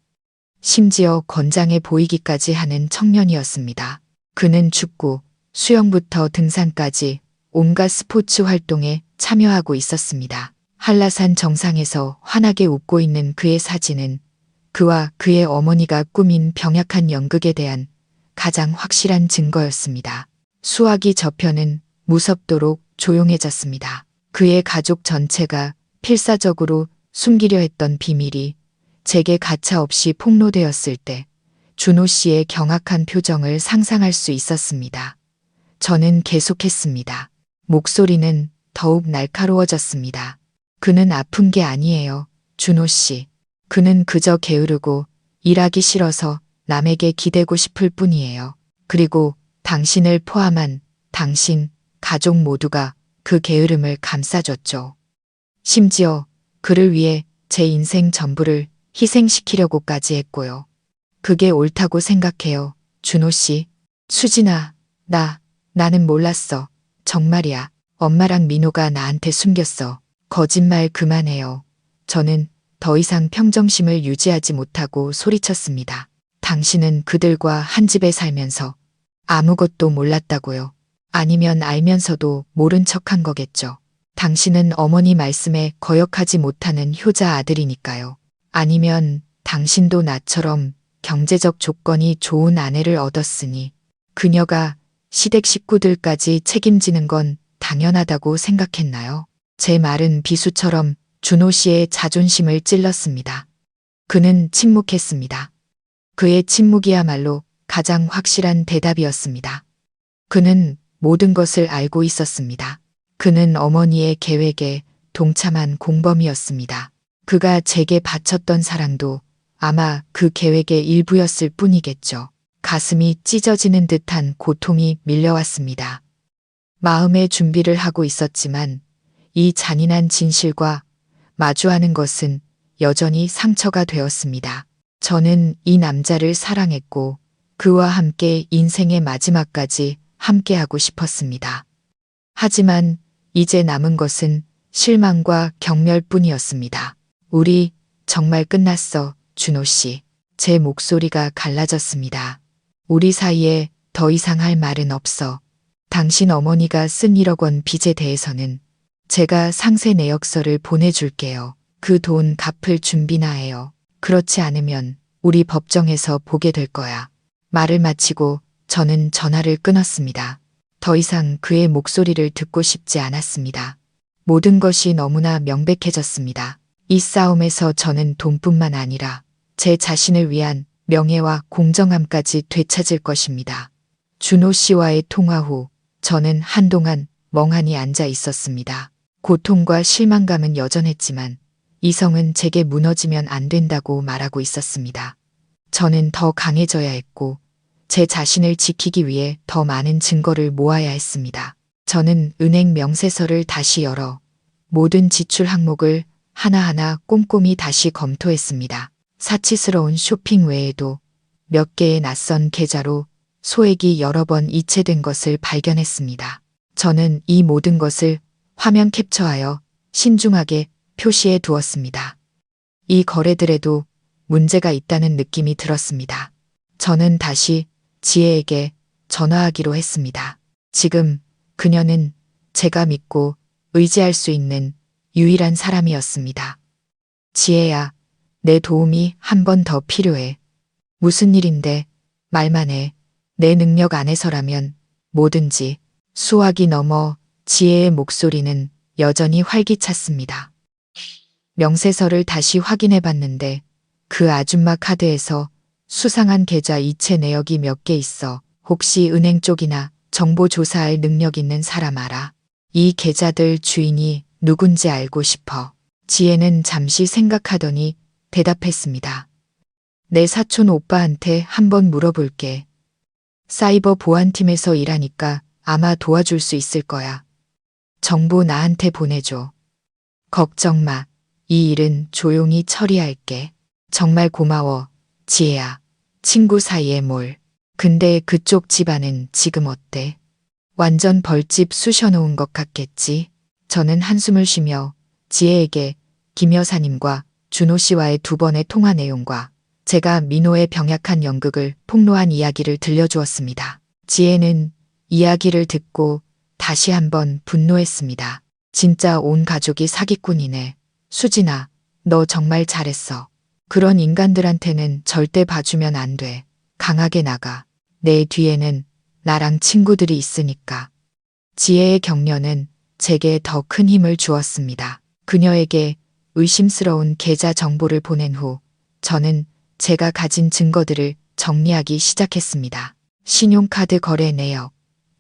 심지어 건장해 보이기까지 하는 청년이었습니다. 그는 축구, 수영부터 등산까지 온갖 스포츠 활동에 참여하고 있었습니다. 한라산 정상에서 환하게 웃고 있는 그의 사진은 그와 그의 어머니가 꾸민 병약한 연극에 대한 가장 확실한 증거였습니다. 수화기 저편은 무섭도록 조용해졌습니다. 그의 가족 전체가 필사적으로 숨기려 했던 비밀이 제게 가차없이 폭로되었을 때 준호 씨의 경악한 표정을 상상할 수 있었습니다. 저는 계속했습니다. 목소리는 더욱 날카로워졌습니다. 그는 아픈 게 아니에요, 준호 씨. 그는 그저 게으르고 일하기 싫어서 남에게 기대고 싶을 뿐이에요. 그리고 당신을 포함한 당신, 가족 모두가 그 게으름을 감싸줬죠. 심지어 그를 위해 제 인생 전부를 희생시키려고까지 했고요. 그게 옳다고 생각해요, 준호 씨. 수진아, 나는 몰랐어. 정말이야. 엄마랑 민호가 나한테 숨겼어. 거짓말 그만해요. 저는 더 이상 평정심을 유지하지 못하고 소리쳤습니다. 당신은 그들과 한 집에 살면서 아무것도 몰랐다고요. 아니면 알면서도 모른 척한 거겠죠. 당신은 어머니 말씀에 거역하지 못하는 효자 아들이니까요. 아니면 당신도 나처럼 경제적 조건이 좋은 아내를 얻었으니 그녀가 시댁 식구들까지 책임지는 건 당연하다고 생각했나요? 제 말은 비수처럼 준호 씨의 자존심을 찔렀습니다. 그는 침묵했습니다. 그의 침묵이야말로 가장 확실한 대답이었습니다. 그는 모든 것을 알고 있었습니다. 그는 어머니의 계획에 동참한 공범이었습니다. 그가 제게 바쳤던 사랑도 아마 그 계획의 일부였을 뿐이겠죠. 가슴이 찢어지는 듯한 고통이 밀려왔습니다. 마음의 준비를 하고 있었지만 이 잔인한 진실과 마주하는 것은 여전히 상처가 되었습니다. 저는 이 남자를 사랑했고 그와 함께 인생의 마지막까지 함께하고 싶었습니다. 하지만 이제 남은 것은 실망과 경멸뿐이었습니다. 우리 정말 끝났어, 준호 씨. 제 목소리가 갈라졌습니다. 우리 사이에 더 이상 할 말은 없어. 당신 어머니가 쓴 1억 원 빚에 대해서는 제가 상세 내역서를 보내줄게요. 그 돈 갚을 준비나 해요. 그렇지 않으면 우리 법정에서 보게 될 거야. 말을 마치고 저는 전화를 끊었습니다. 더 이상 그의 목소리를 듣고 싶지 않았습니다. 모든 것이 너무나 명백해졌습니다. 이 싸움에서 저는 돈뿐만 아니라 제 자신을 위한 명예와 공정함까지 되찾을 것입니다. 준호 씨와의 통화 후 저는 한동안 멍하니 앉아 있었습니다. 고통과 실망감은 여전했지만 이성은 제게 무너지면 안 된다고 말하고 있었습니다. 저는 더 강해져야 했고 제 자신을 지키기 위해 더 많은 증거를 모아야 했습니다. 저는 은행 명세서를 다시 열어 모든 지출 항목을 하나하나 꼼꼼히 다시 검토했습니다. 사치스러운 쇼핑 외에도 몇 개의 낯선 계좌로 소액이 여러 번 이체된 것을 발견했습니다. 저는 이 모든 것을 화면 캡처하여 신중하게 표시해 두었습니다. 이 거래들에도 문제가 있다는 느낌이 들었습니다. 저는 다시 지혜에게 전화하기로 했습니다. 지금 그녀는 제가 믿고 의지할 수 있는 유일한 사람이었습니다. 지혜야, 내 도움이 한 번 더 필요해. 무슨 일인데 말만 해. 내 능력 안에서라면 뭐든지. 수화기 넘어 지혜의 목소리는 여전히 활기찼습니다. 명세서를 다시 확인해 봤는데 그 아줌마 카드에서 수상한 계좌 이체 내역이 몇 개 있어. 혹시 은행 쪽이나 정보 조사할 능력 있는 사람 알아? 이 계좌들 주인이 누군지 알고 싶어. 지혜는 잠시 생각하더니 대답했습니다. 내 사촌 오빠한테 한번 물어볼게. 사이버 보안팀에서 일하니까 아마 도와줄 수 있을 거야. 정보 나한테 보내줘. 걱정 마. 이 일은 조용히 처리할게. 정말 고마워, 지혜야. 친구 사이에 뭘. 근데 그쪽 집안은 지금 어때? 완전 벌집 쑤셔놓은 것 같겠지? 저는 한숨을 쉬며 지혜에게 김 여사님과 준호 씨와의 2번의 통화 내용과 제가 민호의 병약한 연극을 폭로한 이야기를 들려주었습니다. 지혜는 이야기를 듣고 다시 한번 분노했습니다. 진짜 온 가족이 사기꾼이네. 수진아, 너 정말 잘했어. 그런 인간들한테는 절대 봐주면 안 돼. 강하게 나가. 내 뒤에는 나랑 친구들이 있으니까. 지혜의 격려는 제게 더 큰 힘을 주었습니다. 그녀에게 의심스러운 계좌 정보를 보낸 후 저는 제가 가진 증거들을 정리하기 시작했습니다. 신용카드 거래 내역,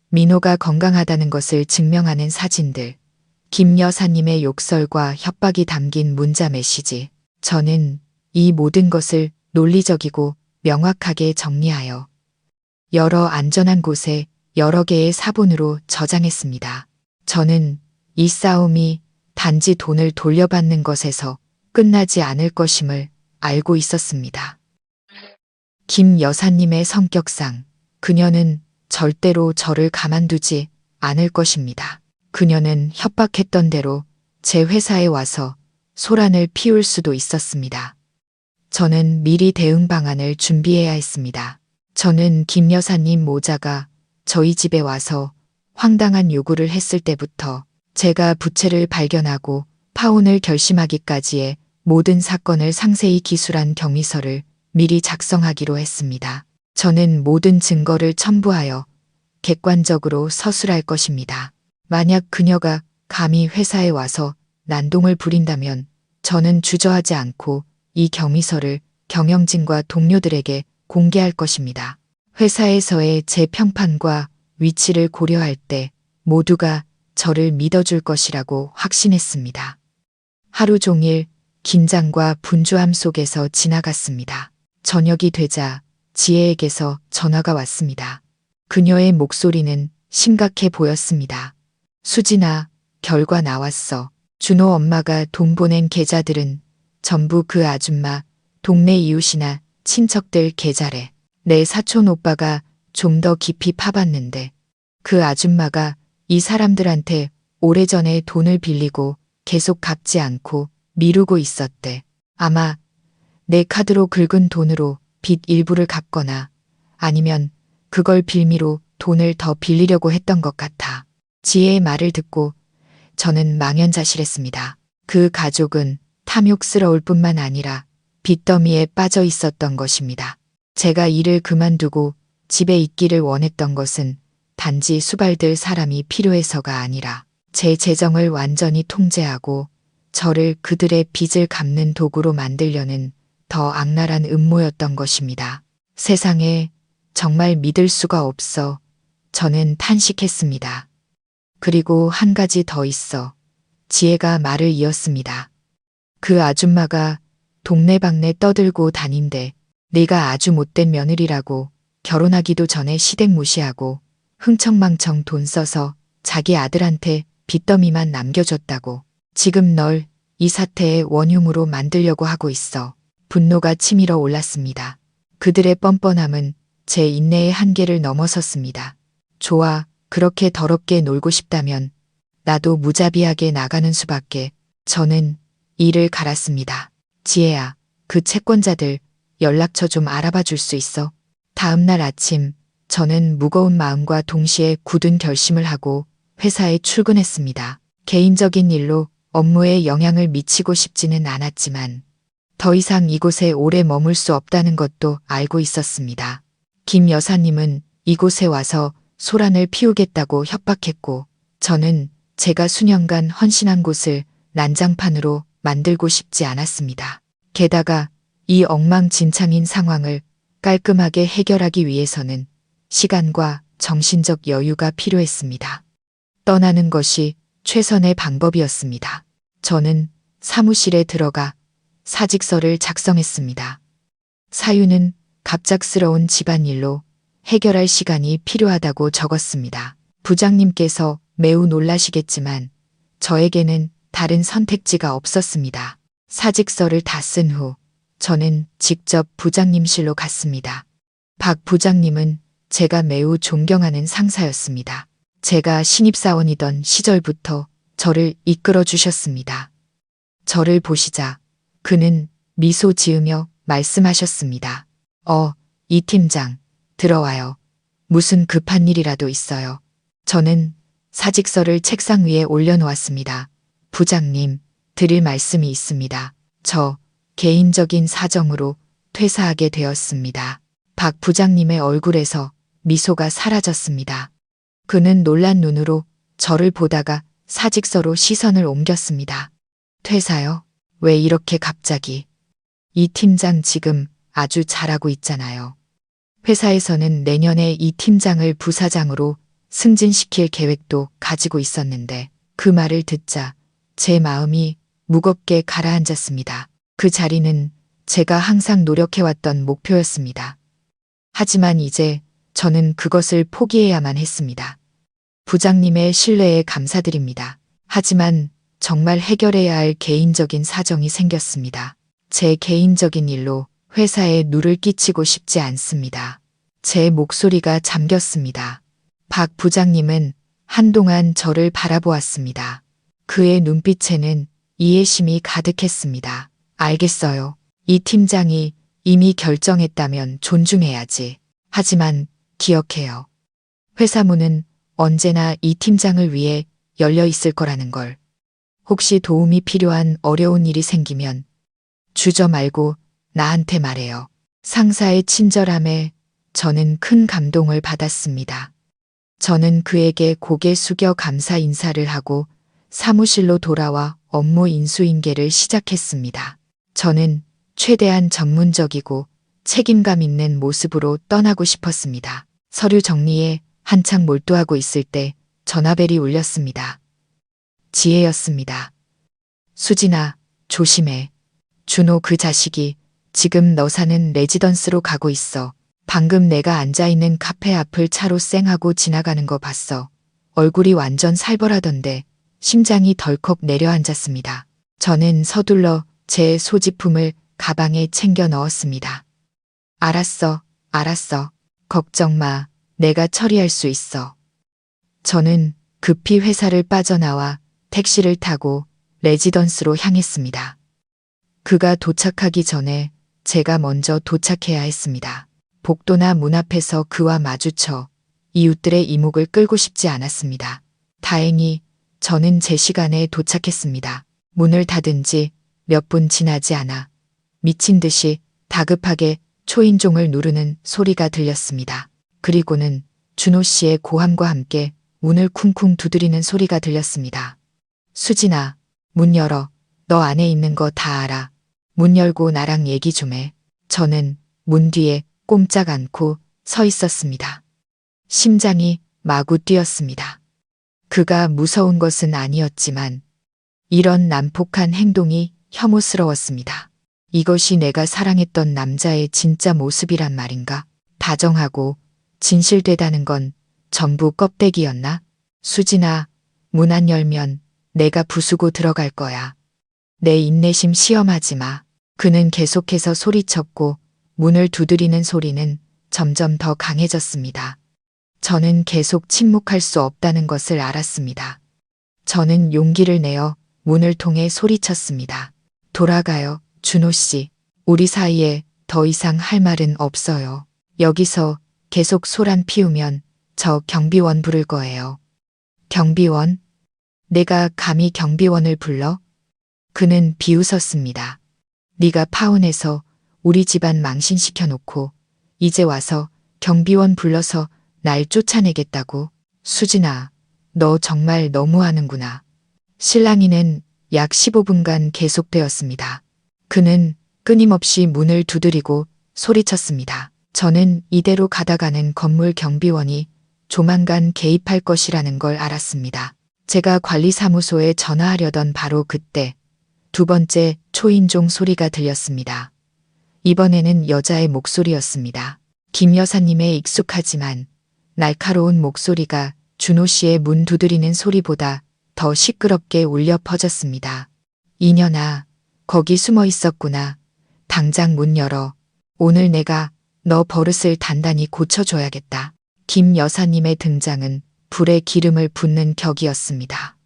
민호가 건강하다는 것을 증명하는 사진들, 김 여사님의 욕설과 협박이 담긴 문자 메시지. 저는 이 모든 것을 논리적이고 명확하게 정리하여 여러 안전한 곳에 여러 개의 사본으로 저장했습니다. 저는 이 싸움이 단지 돈을 돌려받는 것에서 끝나지 않을 것임을 알고 있었습니다. 김 여사님의 성격상 그녀는 절대로 저를 가만두지 않을 것입니다. 그녀는 협박했던 대로 제 회사에 와서 소란을 피울 수도 있었습니다. 저는 미리 대응 방안을 준비해야 했습니다. 저는 김 여사님 모자가 저희 집에 와서 황당한 요구를 했을 때부터 제가 부채를 발견하고 파혼을 결심하기까지의 모든 사건을 상세히 기술한 경위서를 미리 작성하기로 했습니다. 저는 모든 증거를 첨부하여 객관적으로 서술할 것입니다. 만약 그녀가 감히 회사에 와서 난동을 부린다면 저는 주저하지 않고 이 경위서를 경영진과 동료들에게 공개할 것입니다. 회사에서의 제 평판과 위치를 고려할 때 모두가 저를 믿어줄 것이라고 확신했습니다. 하루 종일 긴장과 분주함 속에서 지나갔습니다. 저녁이 되자 지혜에게서 전화가 왔습니다. 그녀의 목소리는 심각해 보였습니다. 수진아, 결과 나왔어. 준호 엄마가 돈 보낸 계좌들은 전부 그 아줌마, 동네 이웃이나 친척들 계좌래. 내 사촌 오빠가 좀 더 깊이 파봤는데 그 아줌마가 이 사람들한테 오래전에 돈을 빌리고 계속 갚지 않고 미루고 있었대. 아마 내 카드로 긁은 돈으로 빚 일부를 갚거나 아니면 그걸 빌미로 돈을 더 빌리려고 했던 것 같아. 지혜의 말을 듣고 저는 망연자실했습니다. 그 가족은 탐욕스러울 뿐만 아니라 빚더미에 빠져 있었던 것입니다. 제가 일을 그만두고 집에 있기를 원했던 것은 단지 수발들 사람이 필요해서가 아니라 제 재정을 완전히 통제하고 저를 그들의 빚을 갚는 도구로 만들려는 더 악랄한 음모였던 것입니다. 세상에 정말 믿을 수가 없어 저는 탄식했습니다. 그리고 한 가지 더 있어. 지혜가 말을 이었습니다. 그 아줌마가 동네방네 떠들고 다닌대. 네가 아주 못된 며느리라고 결혼하기도 전에 시댁 무시하고 흥청망청 돈 써서 자기 아들한테 빚더미만 남겨줬다고. 지금 널 이 사태의 원흉으로 만들려고 하고 있어. 분노가 치밀어 올랐습니다. 그들의 뻔뻔함은 제 인내의 한계를 넘어섰습니다. 좋아, 그렇게 더럽게 놀고 싶다면 나도 무자비하게 나가는 수밖에. 저는 이를 갈았습니다. 지혜야, 그 채권자들 연락처 좀 알아봐 줄 수 있어? 다음 날 아침 저는 무거운 마음과 동시에 굳은 결심을 하고 회사에 출근했습니다. 개인적인 일로 업무에 영향을 미치고 싶지는 않았지만 더 이상 이곳에 오래 머물 수 없다는 것도 알고 있었습니다. 김 여사님은 이곳에 와서 소란을 피우겠다고 협박했고 저는 제가 수년간 헌신한 곳을 난장판으로 만들고 싶지 않았습니다. 게다가 이 엉망진창인 상황을 깔끔하게 해결하기 위해서는 시간과 정신적 여유가 필요했습니다. 떠나는 것이 최선의 방법이었습니다. 저는 사무실에 들어가 사직서를 작성했습니다. 사유는 갑작스러운 집안일로 해결할 시간이 필요하다고 적었습니다. 부장님께서 매우 놀라시겠지만 저에게는 다른 선택지가 없었습니다. 사직서를 다 쓴 후 저는 직접 부장님실로 갔습니다. 박 부장님은 제가 매우 존경하는 상사였습니다. 제가 신입사원이던 시절부터 저를 이끌어 주셨습니다. 저를 보시자 그는 미소 지으며 말씀하셨습니다. 이 팀장, 들어와요. 무슨 급한 일이라도 있어요. 저는 사직서를 책상 위에 올려놓았습니다. 부장님, 드릴 말씀이 있습니다. 저 개인적인 사정으로 퇴사하게 되었습니다. 박 부장님의 얼굴에서 미소가 사라졌습니다. 그는 놀란 눈으로 저를 보다가 사직서로 시선을 옮겼습니다. 퇴사요? 왜 이렇게 갑자기? 이 팀장 지금 아주 잘하고 있잖아요. 회사에서는 내년에 이 팀장을 부사장으로 승진시킬 계획도 가지고 있었는데 그 말을 듣자 제 마음이 무겁게 가라앉았습니다. 그 자리는 제가 항상 노력해왔던 목표였습니다. 하지만 이제 저는 그것을 포기해야만 했습니다. 부장님의 신뢰에 감사드립니다. 하지만 정말 해결해야 할 개인적인 사정이 생겼습니다. 제 개인적인 일로 회사에 누를 끼치고 싶지 않습니다. 제 목소리가 잠겼습니다. 박 부장님은 한동안 저를 바라보았습니다. 그의 눈빛에는 이해심이 가득했습니다. 알겠어요. 이 팀장이 이미 결정했다면 존중해야지. 하지만 기억해요. 회사 문은 언제나 이 팀장을 위해 열려 있을 거라는 걸. 혹시 도움이 필요한 어려운 일이 생기면 주저 말고 나한테 말해요. 상사의 친절함에 저는 큰 감동을 받았습니다. 저는 그에게 고개 숙여 감사 인사를 하고 사무실로 돌아와 업무 인수인계를 시작했습니다. 저는 최대한 전문적이고 책임감 있는 모습으로 떠나고 싶었습니다. 서류 정리에 한창 몰두하고 있을 때 전화벨이 울렸습니다. 지혜였습니다. 수진아, 조심해. 준호 그 자식이 지금 너 사는 레지던스로 가고 있어. 방금 내가 앉아있는 카페 앞을 차로 쌩하고 지나가는 거 봤어. 얼굴이 완전 살벌하던데 심장이 덜컥 내려앉았습니다. 저는 서둘러 제 소지품을 가방에 챙겨 넣었습니다. 알았어. 걱정 마. 내가 처리할 수 있어. 저는 급히 회사를 빠져나와 택시를 타고 레지던스로 향했습니다. 그가 도착하기 전에 제가 먼저 도착해야 했습니다. 복도나 문 앞에서 그와 마주쳐 이웃들의 이목을 끌고 싶지 않았습니다. 다행히 저는 제 시간에 도착했습니다. 문을 닫은 지 몇 분 지나지 않아 미친 듯이 다급하게 초인종을 누르는 소리가 들렸습니다. 그리고는 준호 씨의 고함과 함께 문을 쿵쿵 두드리는 소리가 들렸습니다. 수진아, 문 열어. 너 안에 있는 거 다 알아. 문 열고 나랑 얘기 좀 해. 저는 문 뒤에 꼼짝 않고 서 있었습니다. 심장이 마구 뛰었습니다. 그가 무서운 것은 아니었지만 이런 난폭한 행동이 혐오스러웠습니다. 이것이 내가 사랑했던 남자의 진짜 모습이란 말인가? 다정하고 진실되다는 건 전부 껍데기였나? 수진아, 문 안 열면 내가 부수고 들어갈 거야. 내 인내심 시험하지 마. 그는 계속해서 소리쳤고 문을 두드리는 소리는 점점 더 강해졌습니다. 저는 계속 침묵할 수 없다는 것을 알았습니다. 저는 용기를 내어 문을 통해 소리쳤습니다. 돌아가요, 준호 씨. 우리 사이에 더 이상 할 말은 없어요. 여기서 계속 소란 피우면 저 경비원 부를 거예요. 경비원? 내가 감히 경비원을 불러? 그는 비웃었습니다. 네가 파혼해서 우리 집안 망신시켜 놓고 이제 와서 경비원 불러서 날 쫓아내겠다고? 수진아, 너 정말 너무하는구나. 실랑이는 약 15분간 계속되었습니다. 그는 끊임없이 문을 두드리고 소리쳤습니다. 저는 이대로 가다가는 건물 경비원이 조만간 개입할 것이라는 걸 알았습니다. 제가 관리사무소에 전화하려던 바로 그때 두 번째 초인종 소리가 들렸습니다. 이번에는 여자의 목소리였습니다. 김 여사님의 익숙하지만 날카로운 목소리가 준호 씨의 문 두드리는 소리보다 더 시끄럽게 울려 퍼졌습니다. 이년아, 거기 숨어 있었구나. 당장 문 열어. 오늘 내가 너 버릇을 단단히 고쳐줘야겠다. 김 여사님의 등장은 불에 기름을 붓는 격이었습니다.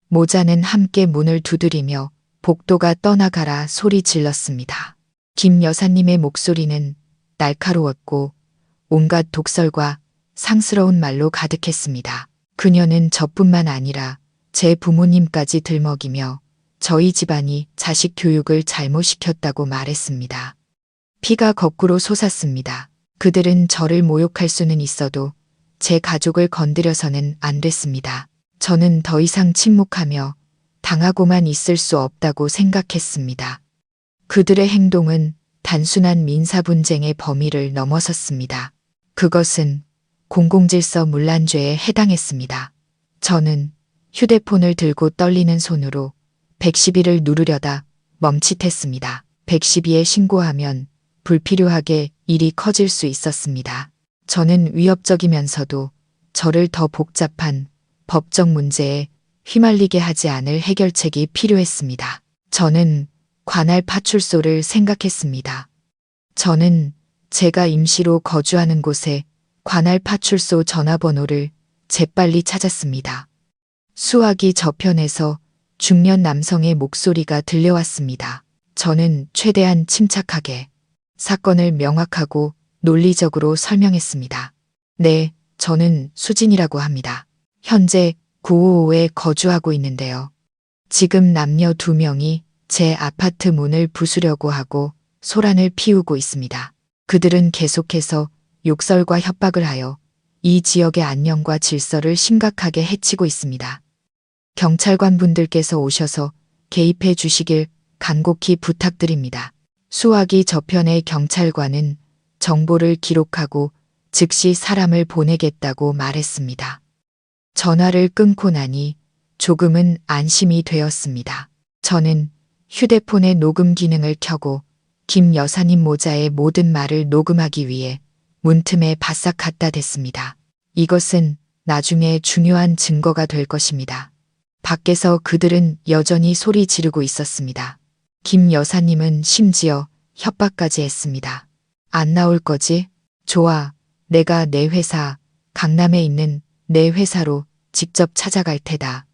모자는 함께 문을 두드리며 복도가 떠나가라 소리 질렀습니다. 김 여사님의 목소리는 날카로웠고 온갖 독설과 상스러운 말로 가득했습니다. 그녀는 저뿐만 아니라 제 부모님까지 들먹이며 저희 집안이 자식 교육을 잘못 시켰다고 말했습니다. 피가 거꾸로 솟았습니다. 그들은 저를 모욕할 수는 있어도 제 가족을 건드려서는 안 됐습니다. 저는 더 이상 침묵하며 당하고만 있을 수 없다고 생각했습니다. 그들의 행동은 단순한 민사 분쟁의 범위를 넘어섰습니다. 그것은 공공질서 문란죄에 해당했습니다. 저는 휴대폰을 들고 떨리는 손으로 112를 누르려다 멈칫했습니다. 112에 신고하면 불필요하게 일이 커질 수 있었습니다. 저는 위협적이면서도 저를 더 복잡한 법적 문제에 휘말리게 하지 않을 해결책이 필요했습니다. 저는 관할 파출소를 생각했습니다. 저는 제가 임시로 거주하는 곳에 관할 파출소 전화번호를 재빨리 찾았습니다. 수화기 저편에서 중년 남성의 목소리가 들려왔습니다. 저는 최대한 침착하게 사건을 명확하고 논리적으로 설명했습니다. 네, 저는 수진이라고 합니다. 현재 955에 거주하고 있는데요. 지금 남녀 2명이 제 아파트 문을 부수려고 하고 소란을 피우고 있습니다. 그들은 계속해서 욕설과 협박을 하여 이 지역의 안녕과 질서를 심각하게 해치고 있습니다. 경찰관 분들께서 오셔서 개입해 주시길 간곡히 부탁드립니다. 수화기 저편의 경찰관은 정보를 기록하고 즉시 사람을 보내겠다고 말했습니다. 전화를 끊고 나니 조금은 안심이 되었습니다. 저는 휴대폰의 녹음 기능을 켜고 김 여사님 모자의 모든 말을 녹음하기 위해 문틈에 바싹 갖다 댔습니다. 이것은 나중에 중요한 증거가 될 것입니다. 밖에서 그들은 여전히 소리 지르고 있었습니다. 김 여사님은 심지어 협박까지 했습니다. 안 나올 거지? 좋아. 내가 내 회사, 강남에 있는 내 회사로 직접 찾아갈 테다.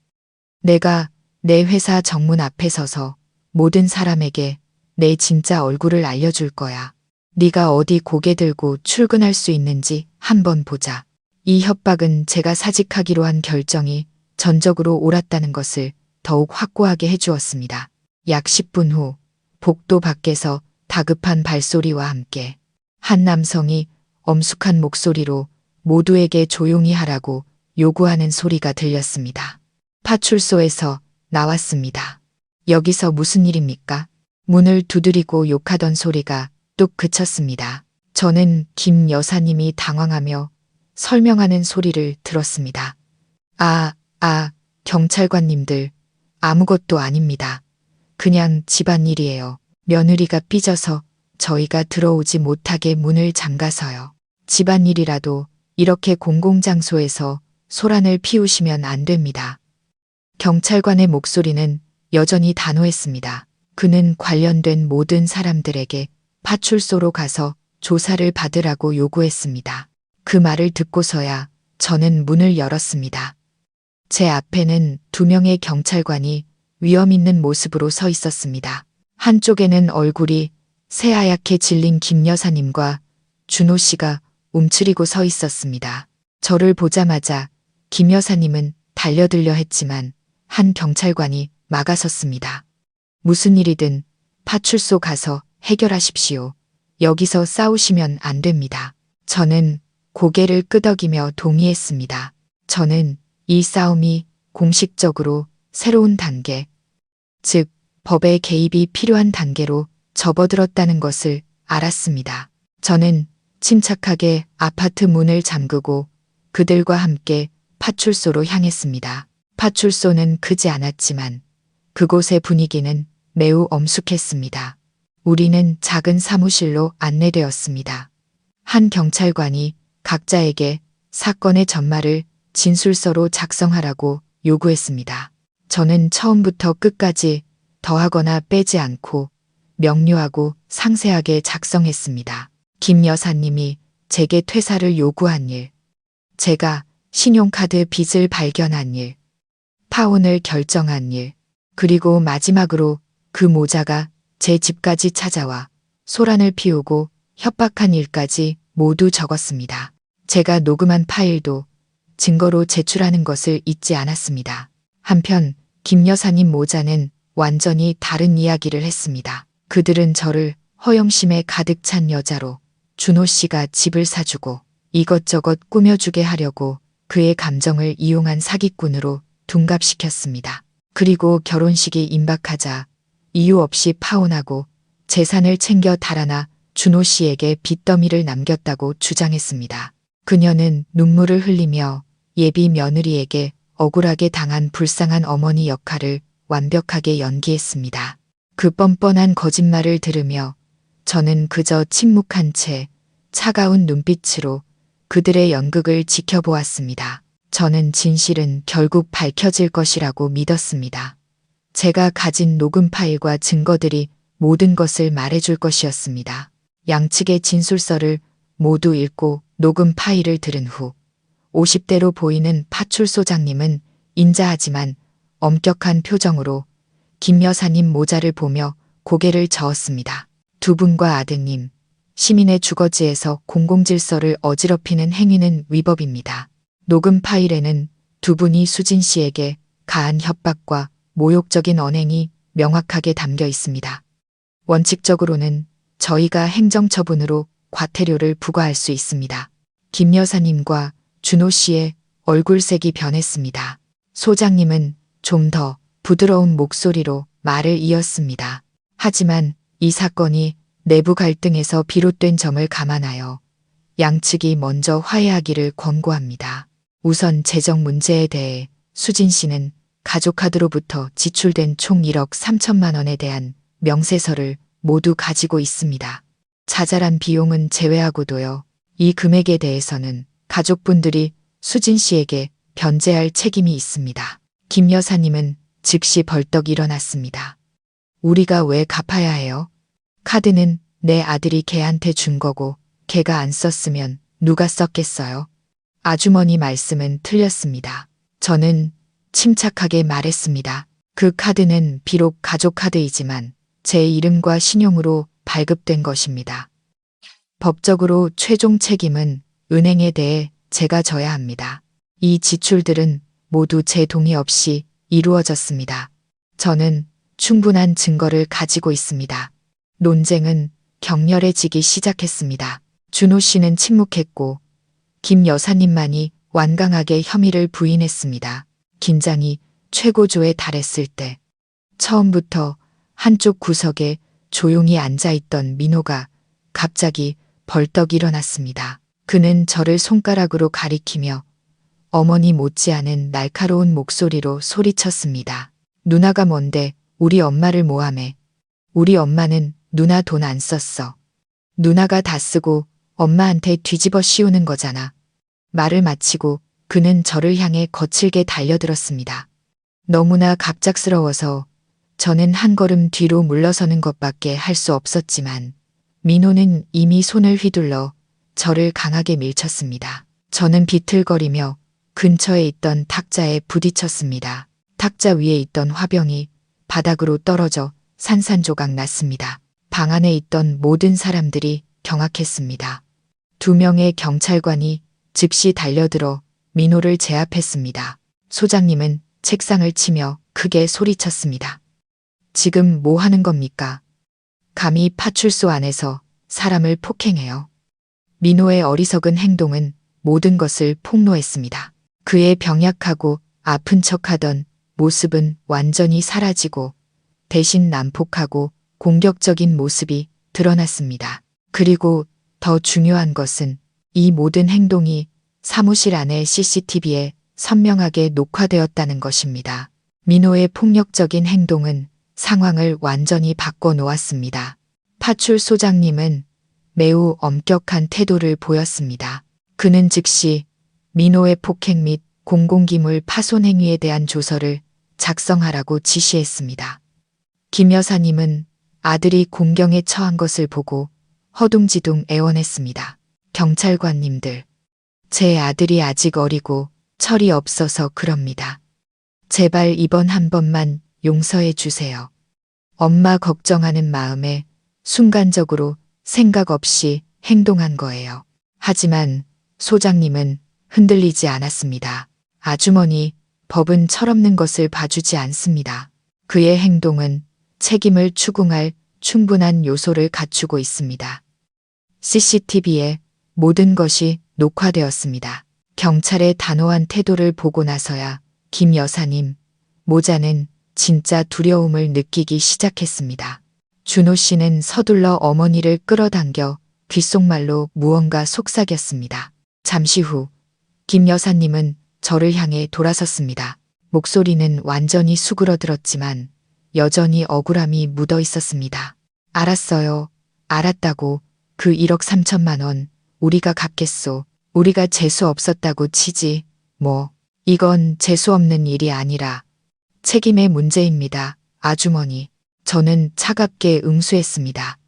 내가 내 회사 정문 앞에 서서 모든 사람에게 내 진짜 얼굴을 알려줄 거야. 네가 어디 고개 들고 출근할 수 있는지 한번 보자. 이 협박은 제가 사직하기로 한 결정이 전적으로 옳았다는 것을 더욱 확고하게 해주었습니다. 약 10분 후 복도 밖에서 다급한 발소리와 함께 한 남성이 엄숙한 목소리로 모두에게 조용히 하라고 요구하는 소리가 들렸습니다. 파출소에서 나왔습니다. 여기서 무슨 일입니까? 문을 두드리고 욕하던 소리가 뚝 그쳤습니다. 저는 김 여사님이 당황하며 설명하는 소리를 들었습니다. 경찰관님들, 아무것도 아닙니다. 그냥 집안일이에요. 며느리가 삐져서 저희가 들어오지 못하게 문을 잠가서요. 집안일이라도 이렇게 공공장소에서 소란을 피우시면 안 됩니다. 경찰관의 목소리는 여전히 단호했습니다. 그는 관련된 모든 사람들에게 파출소로 가서 조사를 받으라고 요구했습니다. 그 말을 듣고서야 저는 문을 열었습니다. 제 앞에는 2명의 경찰관이 위험 있는 모습으로 서 있었습니다. 한쪽에는 얼굴이 새하얗게 질린 김 여사님과 준호 씨가 움츠리고 서 있었습니다. 저를 보자마자 김 여사님은 달려들려 했지만 한 경찰관이 막아섰습니다. 무슨 일이든 파출소 가서 해결하십시오. 여기서 싸우시면 안 됩니다. 저는 고개를 끄덕이며 동의했습니다. 저는 이 싸움이 공식적으로 새로운 단계, 즉 법의 개입이 필요한 단계로 접어들었다는 것을 알았습니다. 저는 침착하게 아파트 문을 잠그고 그들과 함께 파출소로 향했습니다. 파출소는 크지 않았지만 그곳의 분위기는 매우 엄숙했습니다. 우리는 작은 사무실로 안내되었습니다. 한 경찰관이 각자에게 사건의 전말을 진술서로 작성하라고 요구했습니다. 저는 처음부터 끝까지 더하거나 빼지 않고 명료하고 상세하게 작성했습니다. 김 여사님이 제게 퇴사를 요구한 일, 제가 신용카드 빚을 발견한 일, 파혼을 결정한 일, 그리고 마지막으로 그 모자가 제 집까지 찾아와 소란을 피우고 협박한 일까지 모두 적었습니다. 제가 녹음한 파일도 증거로 제출하는 것을 잊지 않았습니다. 한편 김 여사님 모자는 완전히 다른 이야기를 했습니다. 그들은 저를 허영심에 가득 찬 여자로 준호 씨가 집을 사주고 이것저것 꾸며주게 하려고 그의 감정을 이용한 사기꾼으로 둔갑시켰습니다. 그리고 결혼식이 임박하자 이유 없이 파혼하고 재산을 챙겨 달아나 준호 씨에게 빚더미를 남겼다고 주장했습니다. 그녀는 눈물을 흘리며 예비 며느리에게 억울하게 당한 불쌍한 어머니 역할을 완벽하게 연기했습니다. 그 뻔뻔한 거짓말을 들으며 저는 그저 침묵한 채 차가운 눈빛으로 그들의 연극을 지켜보았습니다. 저는 진실은 결국 밝혀질 것이라고 믿었습니다. 제가 가진 녹음 파일과 증거들이 모든 것을 말해줄 것이었습니다. 양측의 진술서를 모두 읽고 녹음 파일을 들은 후 50대로 보이는 파출소장님은 인자하지만 엄격한 표정으로 김 여사님 모자를 보며 고개를 저었습니다. 두 분과 아드님, 시민의 주거지에서 공공질서를 어지럽히는 행위는 위법입니다. 녹음 파일에는 두 분이 수진 씨에게 가한 협박과 모욕적인 언행이 명확하게 담겨 있습니다. 원칙적으로는 저희가 행정처분으로 과태료를 부과할 수 있습니다. 김 여사님과 준호 씨의 얼굴색이 변했습니다. 소장님은 좀 더 부드러운 목소리로 말을 이었습니다. 하지만 이 사건이 내부 갈등에서 비롯된 점을 감안하여 양측이 먼저 화해하기를 권고합니다. 우선 재정 문제에 대해 수진 씨는 가족카드로부터 지출된 총 1억 3천만 원에 대한 명세서를 모두 가지고 있습니다. 자잘한 비용은 제외하고도요. 이 금액에 대해서는 가족분들이 수진 씨에게 변제할 책임이 있습니다. 김 여사님은 즉시 벌떡 일어났습니다. 우리가 왜 갚아야 해요? 카드는 내 아들이 걔한테 준 거고 걔가 안 썼으면 누가 썼겠어요? 아주머니 말씀은 틀렸습니다. 저는 침착하게 말했습니다. 그 카드는 비록 가족 카드이지만 제 이름과 신용으로 발급된 것입니다. 법적으로 최종 책임은 은행에 대해 제가 져야 합니다. 이 지출들은 모두 제 동의 없이 이루어졌습니다. 저는 충분한 증거를 가지고 있습니다. 논쟁은 격렬해지기 시작했습니다. 준호 씨는 침묵했고 김 여사님만이 완강하게 혐의를 부인했습니다. 긴장이 최고조에 달했을 때 처음부터 한쪽 구석에 조용히 앉아있던 민호가 갑자기 벌떡 일어났습니다. 그는 저를 손가락으로 가리키며 어머니 못지않은 날카로운 목소리로 소리쳤습니다. 누나가 뭔데 우리 엄마를 모함해. 우리 엄마는 누나 돈 안 썼어. 누나가 다 쓰고 엄마한테 뒤집어 씌우는 거잖아. 말을 마치고 그는 저를 향해 거칠게 달려들었습니다. 너무나 갑작스러워서 저는 한 걸음 뒤로 물러서는 것밖에 할 수 없었지만 민호는 이미 손을 휘둘러 저를 강하게 밀쳤습니다. 저는 비틀거리며 근처에 있던 탁자에 부딪혔습니다. 탁자 위에 있던 화병이 바닥으로 떨어져 산산조각 났습니다. 방 안에 있던 모든 사람들이 경악했습니다. 2명의 경찰관이 즉시 달려들어 민호를 제압했습니다. 소장님은 책상을 치며 크게 소리쳤습니다. 지금 뭐 하는 겁니까? 감히 파출소 안에서 사람을 폭행해요. 민호의 어리석은 행동은 모든 것을 폭로했습니다. 그의 병약하고 아픈 척하던 모습은 완전히 사라지고 대신 난폭하고 공격적인 모습이 드러났습니다. 그리고 더 중요한 것은 이 모든 행동이 사무실 안의 CCTV에 선명하게 녹화되었다는 것입니다. 민호의 폭력적인 행동은 상황을 완전히 바꿔놓았습니다. 파출소장님은 매우 엄격한 태도를 보였습니다. 그는 즉시 민호의 폭행 및 공공기물 파손 행위에 대한 조서를 작성하라고 지시했습니다. 김 여사님은 아들이 공경에 처한 것을 보고 허둥지둥 애원했습니다. 경찰관님들, 제 아들이 아직 어리고 철이 없어서 그럽니다. 제발 이번 한 번만 용서해 주세요. 엄마 걱정하는 마음에 순간적으로 생각 없이 행동한 거예요. 하지만 소장님은 흔들리지 않았습니다. 아주머니, 법은 철없는 것을 봐주지 않습니다. 그의 행동은 책임을 추궁할 충분한 요소를 갖추고 있습니다. CCTV에 모든 것이 녹화되었습니다. 경찰의 단호한 태도를 보고 나서야 김 여사님, 모자는 진짜 두려움을 느끼기 시작했습니다. 준호 씨는 서둘러 어머니를 끌어당겨 귓속말로 무언가 속삭였습니다. 잠시 후 김 여사님은 저를 향해 돌아섰습니다. 목소리는 완전히 수그러들었지만 여전히 억울함이 묻어 있었습니다. 알았어요. 알았다고. 그 1억 3천만 원 우리가 갚겠소. 우리가 재수 없었다고 치지. 뭐 이건 재수 없는 일이 아니라 책임의 문제입니다. 아주머니. 저는 차갑게 응수했습니다.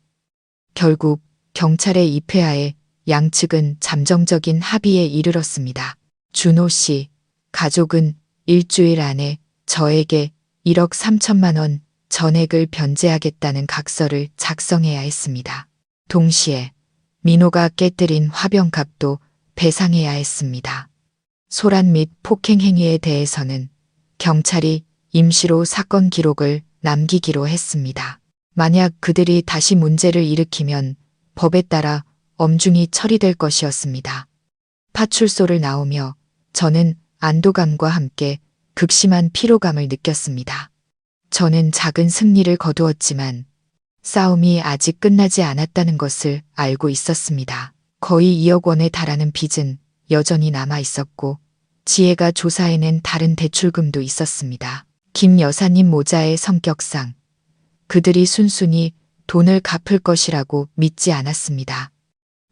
결국 경찰의 입회하에 양측은 잠정적인 합의에 이르렀습니다. 준호 씨, 가족은 일주일 안에 저에게 1억 3천만 원 전액을 변제하겠다는 각서를 작성해야 했습니다. 동시에 민호가 깨뜨린 화병값도 배상해야 했습니다. 소란 및 폭행 행위에 대해서는 경찰이 임시로 사건 기록을 남기기로 했습니다. 만약 그들이 다시 문제를 일으키면 법에 따라 엄중히 처리될 것이었습니다. 파출소를 나오며 저는 안도감과 함께 극심한 피로감을 느꼈습니다. 저는 작은 승리를 거두었지만 싸움이 아직 끝나지 않았다는 것을 알고 있었습니다. 거의 2억 원에 달하는 빚은 여전히 남아 있었고 지혜가 조사해낸 다른 대출금도 있었습니다. 김 여사님 모자의 성격상 그들이 순순히 돈을 갚을 것이라고 믿지 않았습니다.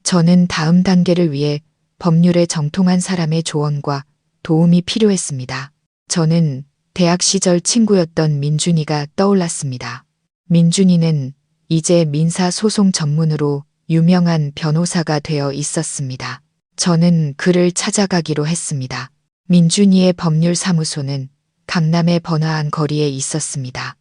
저는 다음 단계를 위해 법률에 정통한 사람의 조언과 도움이 필요했습니다. 저는 대학 시절 친구였던 민준이가 떠올랐습니다. 민준이는 이제 민사소송 전문으로 유명한 변호사가 되어 있었습니다. 저는 그를 찾아가기로 했습니다. 민준이의 법률사무소는 강남의 번화한 거리에 있었습니다.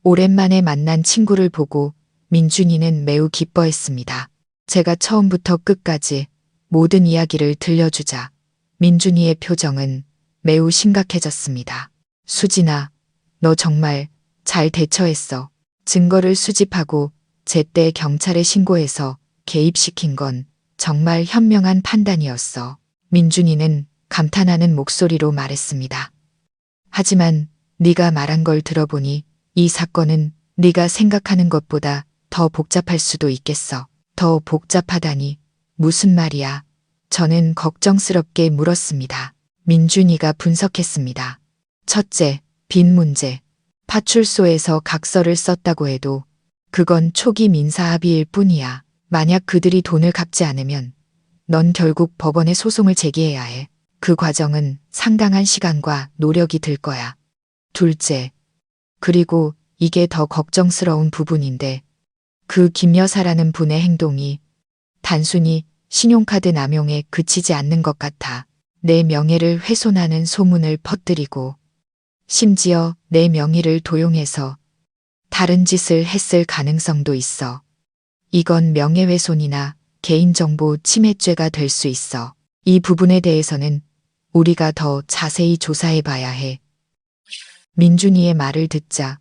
오랜만에 만난 친구를 보고 민준이는 매우 기뻐했습니다. 제가 처음부터 끝까지 모든 이야기를 들려주자 민준이의 표정은 매우 심각해졌습니다. 수진아, 너 정말 잘 대처했어. 증거를 수집하고 제때 경찰에 신고해서 개입시킨 건 정말 현명한 판단이었어. 민준이는 감탄하는 목소리로 말했습니다. 하지만 네가 말한 걸 들어보니 이 사건은 네가 생각하는 것보다 더 복잡할 수도 있겠어. 더 복잡하다니 무슨 말이야? 저는 걱정스럽게 물었습니다. 민준이가 분석했습니다. 첫째, 빈 문제. 파출소에서 각서를 썼다고 해도 그건 초기 민사합의일 뿐이야. 만약 그들이 돈을 갚지 않으면 넌 결국 법원에 소송을 제기해야 해. 그 과정은 상당한 시간과 노력이 들 거야. 둘째, 그리고 이게 더 걱정스러운 부분인데 그 김 여사라는 분의 행동이 단순히 신용카드 남용에 그치지 않는 것 같아 내 명예를 훼손하는 소문을 퍼뜨리고 심지어 내 명의를 도용해서 다른 짓을 했을 가능성도 있어. 이건 명예훼손이나 개인정보 침해죄가 될 수 있어. 이 부분에 대해서는 우리가 더 자세히 조사해 봐야 해. 민준이의 말을 듣자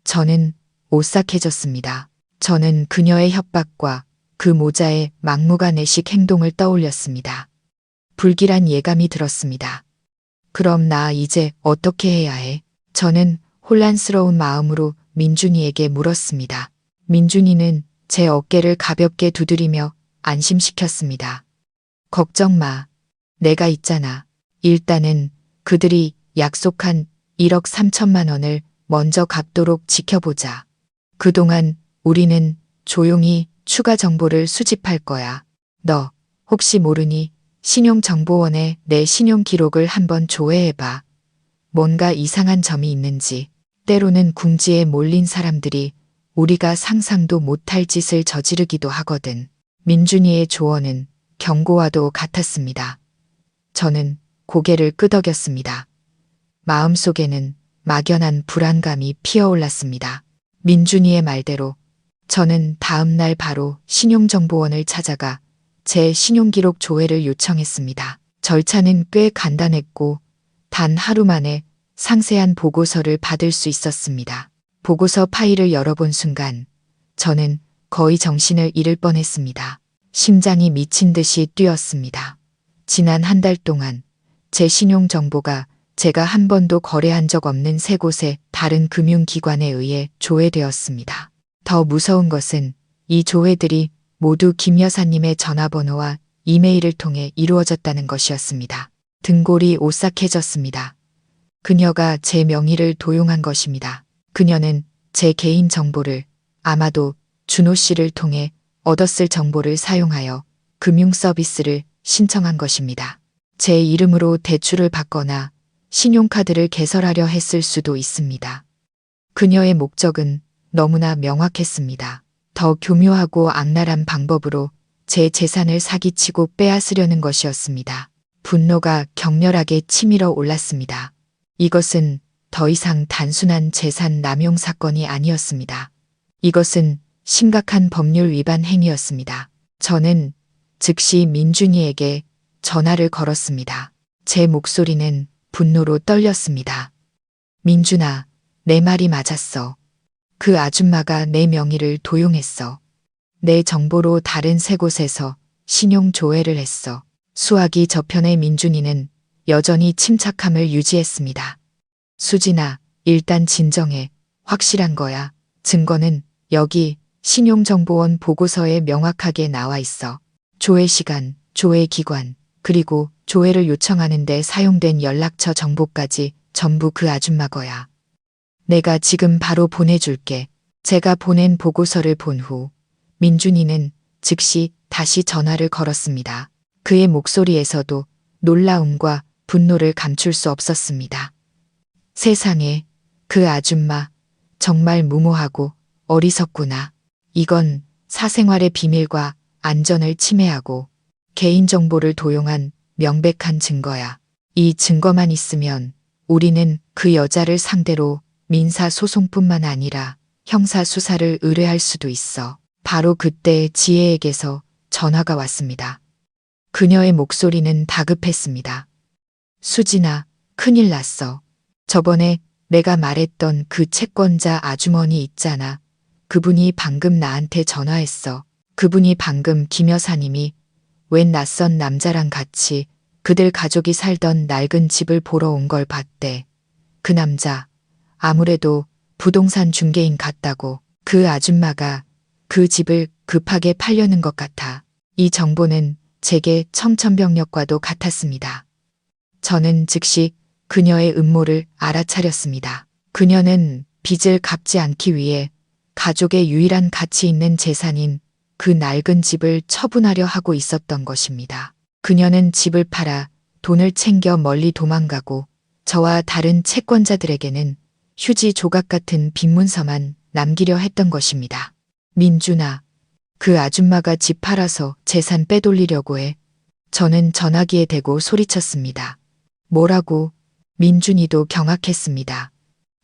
저는 오싹해졌습니다. 저는 그녀의 협박과 그 모자의 막무가내식 행동을 떠올렸습니다. 불길한 예감이 들었습니다. 그럼 나 이제 어떻게 해야 해? 저는 혼란스러운 마음으로 민준이에게 물었습니다. 민준이는 제 어깨를 가볍게 두드리며 안심시켰습니다. 걱정 마. 내가 있잖아. 일단은 그들이 약속한 1억 3천만 원을 먼저 갚도록 지켜보자. 그동안 우리는 조용히 추가 정보를 수집할 거야. 너 혹시 모르니 신용정보원에 내 신용 기록을 한번 조회해봐. 뭔가 이상한 점이 있는지. 때로는 궁지에 몰린 사람들이 우리가 상상도 못할 짓을 저지르기도 하거든. 민준이의 조언은 경고와도 같았습니다. 저는 고개를 끄덕였습니다. 마음속에는 막연한 불안감이 피어올랐습니다. 민준이의 말대로 저는 다음 날 바로 신용정보원을 찾아가 제 신용기록 조회를 요청했습니다. 절차는 꽤 간단했고 단 하루 만에 상세한 보고서를 받을 수 있었습니다. 보고서 파일을 열어본 순간 저는 거의 정신을 잃을 뻔했습니다. 심장이 미친 듯이 뛰었습니다. 지난 한 달 동안 제 신용정보가 제가 한 번도 거래한 적 없는 세 곳의 다른 금융기관에 의해 조회되었습니다. 더 무서운 것은 이 조회들이 모두 김 여사님의 전화번호와 이메일을 통해 이루어졌다는 것이었습니다. 등골이 오싹해졌습니다. 그녀가 제 명의를 도용한 것입니다. 그녀는 제 개인 정보를 아마도 준호 씨를 통해 얻었을 정보를 사용하여 금융 서비스를 신청한 것입니다. 제 이름으로 대출을 받거나 신용카드를 개설하려 했을 수도 있습니다. 그녀의 목적은 너무나 명확했습니다. 더 교묘하고 악랄한 방법으로 제 재산을 사기치고 빼앗으려는 것이었습니다. 분노가 격렬하게 치밀어 올랐습니다. 이것은 더 이상 단순한 재산 남용 사건이 아니었습니다. 이것은 심각한 법률 위반 행위였습니다. 저는 즉시 민준이에게 전화를 걸었습니다. 제 목소리는 분노로 떨렸습니다. 민준아, 내 말이 맞았어. 그 아줌마가 내 명의를 도용했어. 내 정보로 다른 세 곳에서 신용 조회를 했어. 수화기 저편의 민준이는 여전히 침착함을 유지했습니다. 수진아, 일단 진정해. 확실한 거야. 증거는 여기 신용정보원 보고서에 명확하게 나와 있어. 조회 시간, 조회 기관, 그리고 조회를 요청하는 데 사용된 연락처 정보까지 전부 그 아줌마 거야. 내가 지금 바로 보내줄게. 제가 보낸 보고서를 본 후 민준이는 즉시 다시 전화를 걸었습니다. 그의 목소리에서도 놀라움과 분노를 감출 수 없었습니다. 세상에, 그 아줌마 정말 무모하고 어리석구나. 이건 사생활의 비밀과 안전을 침해하고 개인정보를 도용한 명백한 증거야. 이 증거만 있으면 우리는 그 여자를 상대로 민사소송뿐만 아니라 형사수사를 의뢰할 수도 있어. 바로 그때 지혜에게서 전화가 왔습니다. 그녀의 목소리는 다급했습니다. 수진아, 큰일 났어. 저번에 내가 말했던 그 채권자 아주머니 있잖아. 그분이 방금 나한테 전화했어. 그분이 방금 김 여사님이 웬 낯선 남자랑 같이 그들 가족이 살던 낡은 집을 보러 온 걸 봤대. 그 남자 아무래도 부동산 중개인 같다고. 그 아줌마가 그 집을 급하게 팔려는 것 같아. 이 정보는 제게 청천벽력과도 같았습니다. 저는 즉시 그녀의 음모를 알아차렸습니다. 그녀는 빚을 갚지 않기 위해 가족의 유일한 가치 있는 재산인 그 낡은 집을 처분하려 하고 있었던 것입니다. 그녀는 집을 팔아 돈을 챙겨 멀리 도망가고 저와 다른 채권자들에게는 휴지 조각 같은 빈문서만 남기려 했던 것입니다. 민준아, 그 아줌마가 집 팔아서 재산 빼돌리려고 해. 저는 전화기에 대고 소리쳤습니다. 뭐라고? 민준이도 경악했습니다.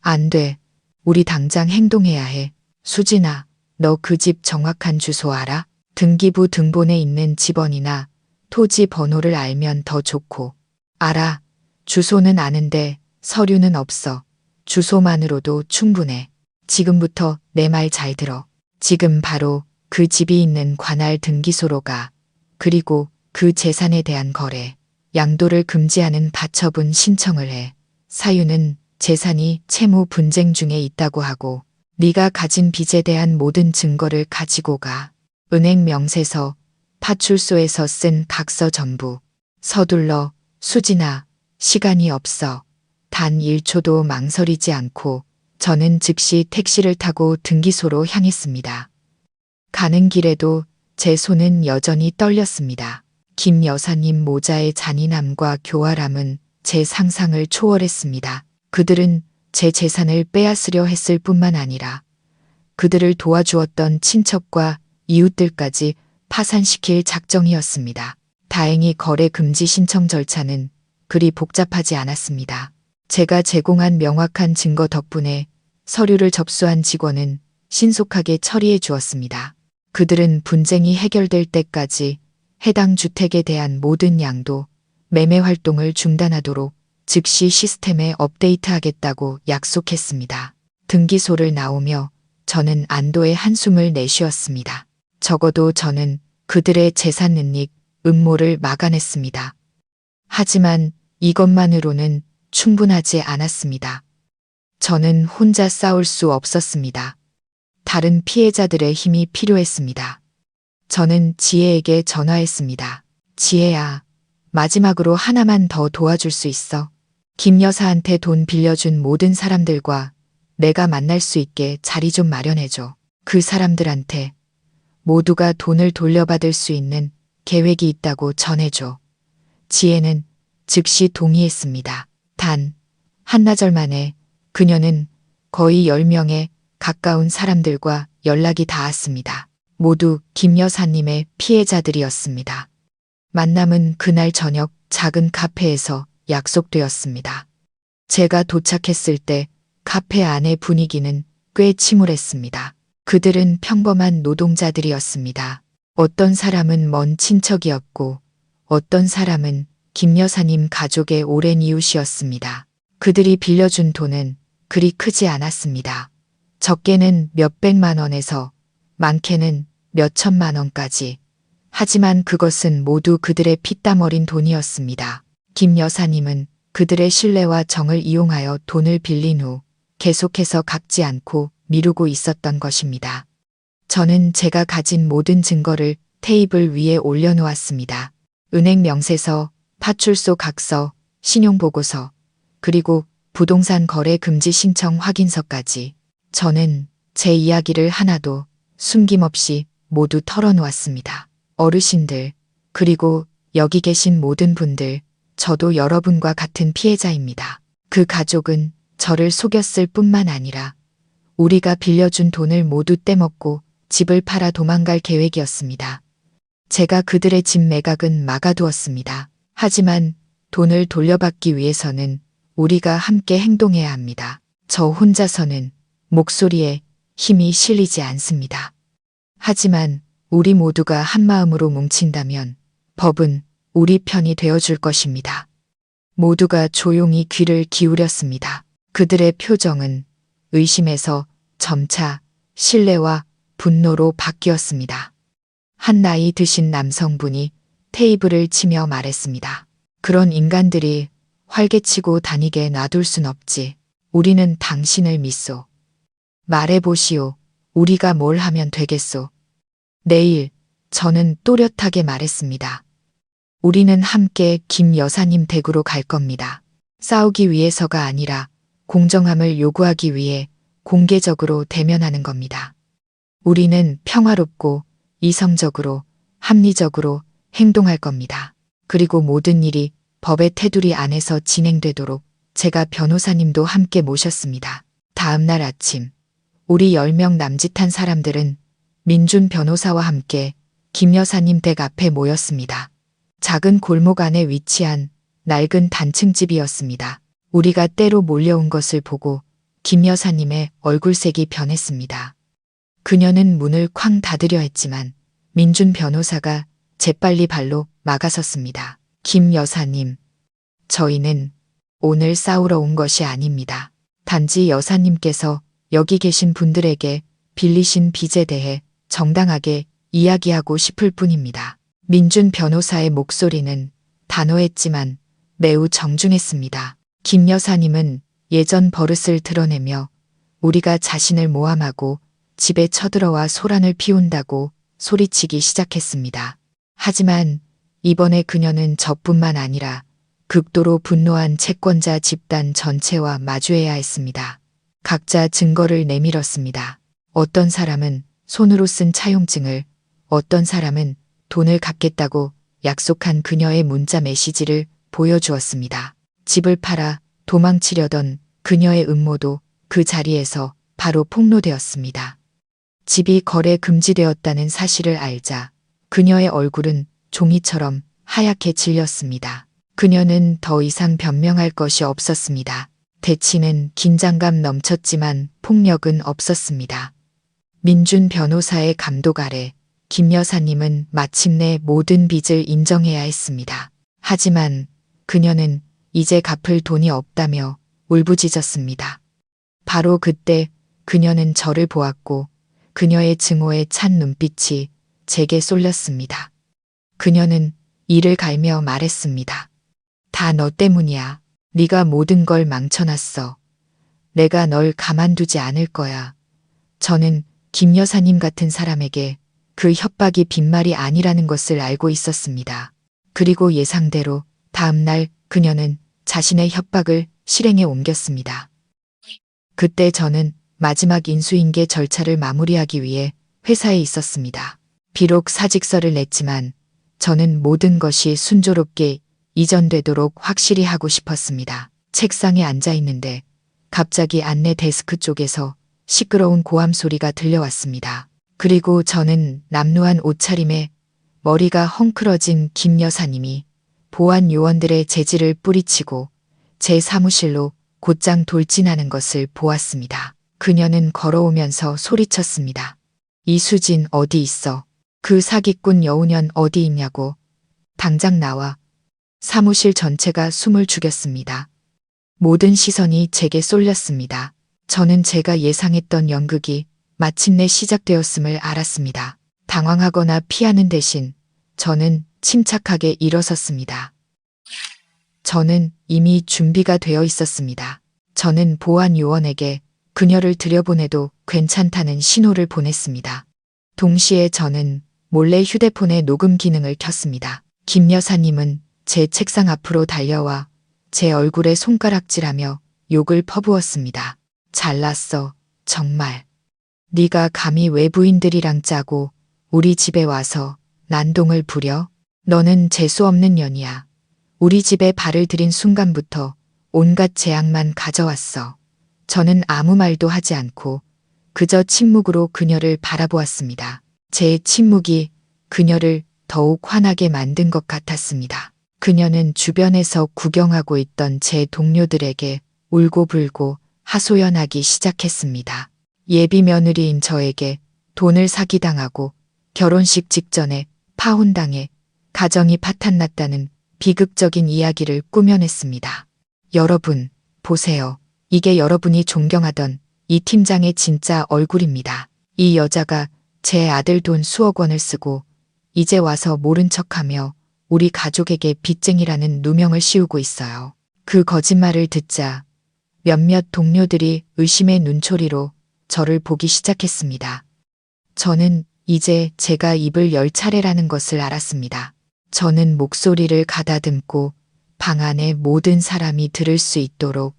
안 돼. 우리 당장 행동해야 해. 수진아, 너 그 집 정확한 주소 알아? 등기부 등본에 있는 집번이나 토지 번호를 알면 더 좋고. 알아. 주소는 아는데 서류는 없어. 주소만으로도 충분해. 지금부터 내 말 잘 들어. 지금 바로 그 집이 있는 관할 등기소로 가. 그리고 그 재산에 대한 거래, 양도를 금지하는 가처분 신청을 해. 사유는 재산이 채무 분쟁 중에 있다고 하고 네가 가진 빚에 대한 모든 증거를 가지고 가. 은행 명세서, 파출소에서 쓴 각서 전부. 서둘러. 수진아, 시간이 없어. 단 1초도 망설이지 않고 저는 즉시 택시를 타고 등기소로 향했습니다. 가는 길에도 제 손은 여전히 떨렸습니다. 김 여사님 모자의 잔인함과 교활함은 제 상상을 초월했습니다. 그들은 제 재산을 빼앗으려 했을 뿐만 아니라 그들을 도와주었던 친척과 이웃들까지 파산시킬 작정이었습니다. 다행히 거래 금지 신청 절차는 그리 복잡하지 않았습니다. 제가 제공한 명확한 증거 덕분에 서류를 접수한 직원은 신속하게 처리해 주었습니다. 그들은 분쟁이 해결될 때까지 해당 주택에 대한 모든 양도, 매매 활동을 중단하도록 즉시 시스템에 업데이트하겠다고 약속했습니다. 등기소를 나오며 저는 안도의 한숨을 내쉬었습니다. 적어도 저는 그들의 재산 은닉, 음모를 막아냈습니다. 하지만 이것만으로는 충분하지 않았습니다. 저는 혼자 싸울 수 없었습니다. 다른 피해자들의 힘이 필요했습니다. 저는 지혜에게 전화했습니다. 지혜야, 마지막으로 하나만 더 도와줄 수 있어? 김 여사한테 돈 빌려준 모든 사람들과 내가 만날 수 있게 자리 좀 마련해줘. 그 사람들한테 모두가 돈을 돌려받을 수 있는 계획이 있다고 전해줘. 지혜는 즉시 동의했습니다. 단, 한나절 만에 그녀는 거의 10명의 가까운 사람들과 연락이 닿았습니다. 모두 김 여사님의 피해자들이었습니다. 만남은 그날 저녁 작은 카페에서 약속되었습니다. 제가 도착했을 때 카페 안의 분위기는 꽤 침울했습니다. 그들은 평범한 노동자들이었습니다. 어떤 사람은 먼 친척이었고 어떤 사람은 김 여사님 가족의 오랜 이웃이었습니다. 그들이 빌려준 돈은 그리 크지 않았습니다. 적게는 몇백만 원에서 많게는 몇천만 원까지. 하지만 그것은 모두 그들의 피땀 어린 돈이었습니다. 김 여사님은 그들의 신뢰와 정을 이용하여 돈을 빌린 후 계속해서 갚지 않고 미루고 있었던 것입니다. 저는 제가 가진 모든 증거를 테이블 위에 올려놓았습니다. 은행 명세서, 파출소 각서, 신용보고서, 그리고 부동산 거래 금지 신청 확인서까지. 저는 제 이야기를 하나도 숨김없이 모두 털어놓았습니다. 어르신들, 그리고 여기 계신 모든 분들, 저도 여러분과 같은 피해자입니다. 그 가족은 저를 속였을 뿐만 아니라 우리가 빌려준 돈을 모두 떼먹고 집을 팔아 도망갈 계획이었습니다. 제가 그들의 집 매각은 막아두었습니다. 하지만 돈을 돌려받기 위해서는 우리가 함께 행동해야 합니다. 저 혼자서는 목소리에 힘이 실리지 않습니다. 하지만 우리 모두가 한마음으로 뭉친다면 법은 우리 편이 되어줄 것입니다. 모두가 조용히 귀를 기울였습니다. 그들의 표정은 의심에서 점차 신뢰와 분노로 바뀌었습니다. 한 나이 드신 남성분이 테이블을 치며 말했습니다. 그런 인간들이 활개치고 다니게 놔둘 순 없지. 우리는 당신을 믿소. 말해보시오. 우리가 뭘 하면 되겠소. 내일, 저는 또렷하게 말했습니다. 우리는 함께 김 여사님 댁으로 갈 겁니다. 싸우기 위해서가 아니라 공정함을 요구하기 위해 공개적으로 대면하는 겁니다. 우리는 평화롭고 이성적으로, 합리적으로 행동할 겁니다. 그리고 모든 일이 법의 테두리 안에서 진행되도록 제가 변호사님도 함께 모셨습니다. 다음 날 아침, 우리 10명 남짓한 사람들은 민준 변호사와 함께 김 여사님 댁 앞에 모였습니다. 작은 골목 안에 위치한 낡은 단층집이었습니다. 우리가 때로 몰려온 것을 보고 김 여사님의 얼굴색이 변했습니다. 그녀는 문을 쾅 닫으려 했지만 민준 변호사가 재빨리 발로 막아섰습니다. 김 여사님, 저희는 오늘 싸우러 온 것이 아닙니다. 단지 여사님께서 여기 계신 분들에게 빌리신 빚에 대해 정당하게 이야기하고 싶을 뿐입니다. 민준 변호사의 목소리는 단호했지만 매우 정중했습니다. 김 여사님은 예전 버릇을 드러내며 우리가 자신을 모함하고 집에 쳐들어와 소란을 피운다고 소리치기 시작했습니다. 하지만 이번에 그녀는 저뿐만 아니라 극도로 분노한 채권자 집단 전체와 마주해야 했습니다. 각자 증거를 내밀었습니다. 어떤 사람은 손으로 쓴 차용증을, 어떤 사람은 돈을 갚겠다고 약속한 그녀의 문자 메시지를 보여주었습니다. 집을 팔아 도망치려던 그녀의 음모도 그 자리에서 바로 폭로되었습니다. 집이 거래 금지되었다는 사실을 알자 그녀의 얼굴은 종이처럼 하얗게 질렸습니다. 그녀는 더 이상 변명할 것이 없었습니다. 대치는 긴장감 넘쳤지만 폭력은 없었습니다. 민준 변호사의 감독 아래 김 여사님은 마침내 모든 빚을 인정해야 했습니다. 하지만 그녀는 이제 갚을 돈이 없다며 울부짖었습니다. 바로 그때 그녀는 저를 보았고 그녀의 증오에 찬 눈빛이 제게 쏠렸습니다. 그녀는 이를 갈며 말했습니다. 다 너 때문이야. 네가 모든 걸 망쳐놨어. 내가 널 가만두지 않을 거야. 저는 김 여사님 같은 사람에게 그 협박이 빈말이 아니라는 것을 알고 있었습니다. 그리고 예상대로 다음 날 그녀는 자신의 협박을 실행에 옮겼습니다. 그때 저는 마지막 인수인계 절차를 마무리하기 위해 회사에 있었습니다. 비록 사직서를 냈지만 저는 모든 것이 순조롭게 이전되도록 확실히 하고 싶었습니다. 책상에 앉아 있는데 갑자기 안내 데스크 쪽에서 시끄러운 고함 소리가 들려왔습니다. 그리고 저는 남루한 옷차림에 머리가 헝클어진 김 여사님이 보안 요원들의 재질을 뿌리치고 제 사무실로 곧장 돌진하는 것을 보았습니다. 그녀는 걸어오면서 소리쳤습니다. 이수진 어디 있어? 그 사기꾼 여우년 어디 있냐고. 당장 나와. 사무실 전체가 숨을 죽였습니다. 모든 시선이 제게 쏠렸습니다. 저는 제가 예상했던 연극이 마침내 시작되었음을 알았습니다. 당황하거나 피하는 대신 저는 침착하게 일어섰습니다. 저는 이미 준비가 되어 있었습니다. 저는 보안 요원에게 그녀를 들여보내도 괜찮다는 신호를 보냈습니다. 동시에 저는 몰래 휴대폰의 녹음 기능을 켰습니다. 김 여사님은 제 책상 앞으로 달려와 제 얼굴에 손가락질하며 욕을 퍼부었습니다. 잘났어, 정말. 네가 감히 외부인들이랑 짜고 우리 집에 와서 난동을 부려? 너는 재수 없는 년이야. 우리 집에 발을 들인 순간부터 온갖 재앙만 가져왔어. 저는 아무 말도 하지 않고 그저 침묵으로 그녀를 바라보았습니다. 제 침묵이 그녀를 더욱 화나게 만든 것 같았습니다. 그녀는 주변에서 구경하고 있던 제 동료들에게 울고불고 하소연하기 시작했습니다. 예비 며느리인 저에게 돈을 사기당하고 결혼식 직전에 파혼당해 가정이 파탄났다는 비극적인 이야기를 꾸며냈습니다. 여러분, 보세요. 이게 여러분이 존경하던 이 팀장의 진짜 얼굴입니다. 이 여자가 제 아들 돈 수억 원을 쓰고 이제 와서 모른 척하며 우리 가족에게 빚쟁이라는 누명을 씌우고 있어요. 그 거짓말을 듣자 몇몇 동료들이 의심의 눈초리로 저를 보기 시작했습니다. 저는 이제 제가 입을 열 차례라는 것을 알았습니다. 저는 목소리를 가다듬고 방 안의 모든 사람이 들을 수 있도록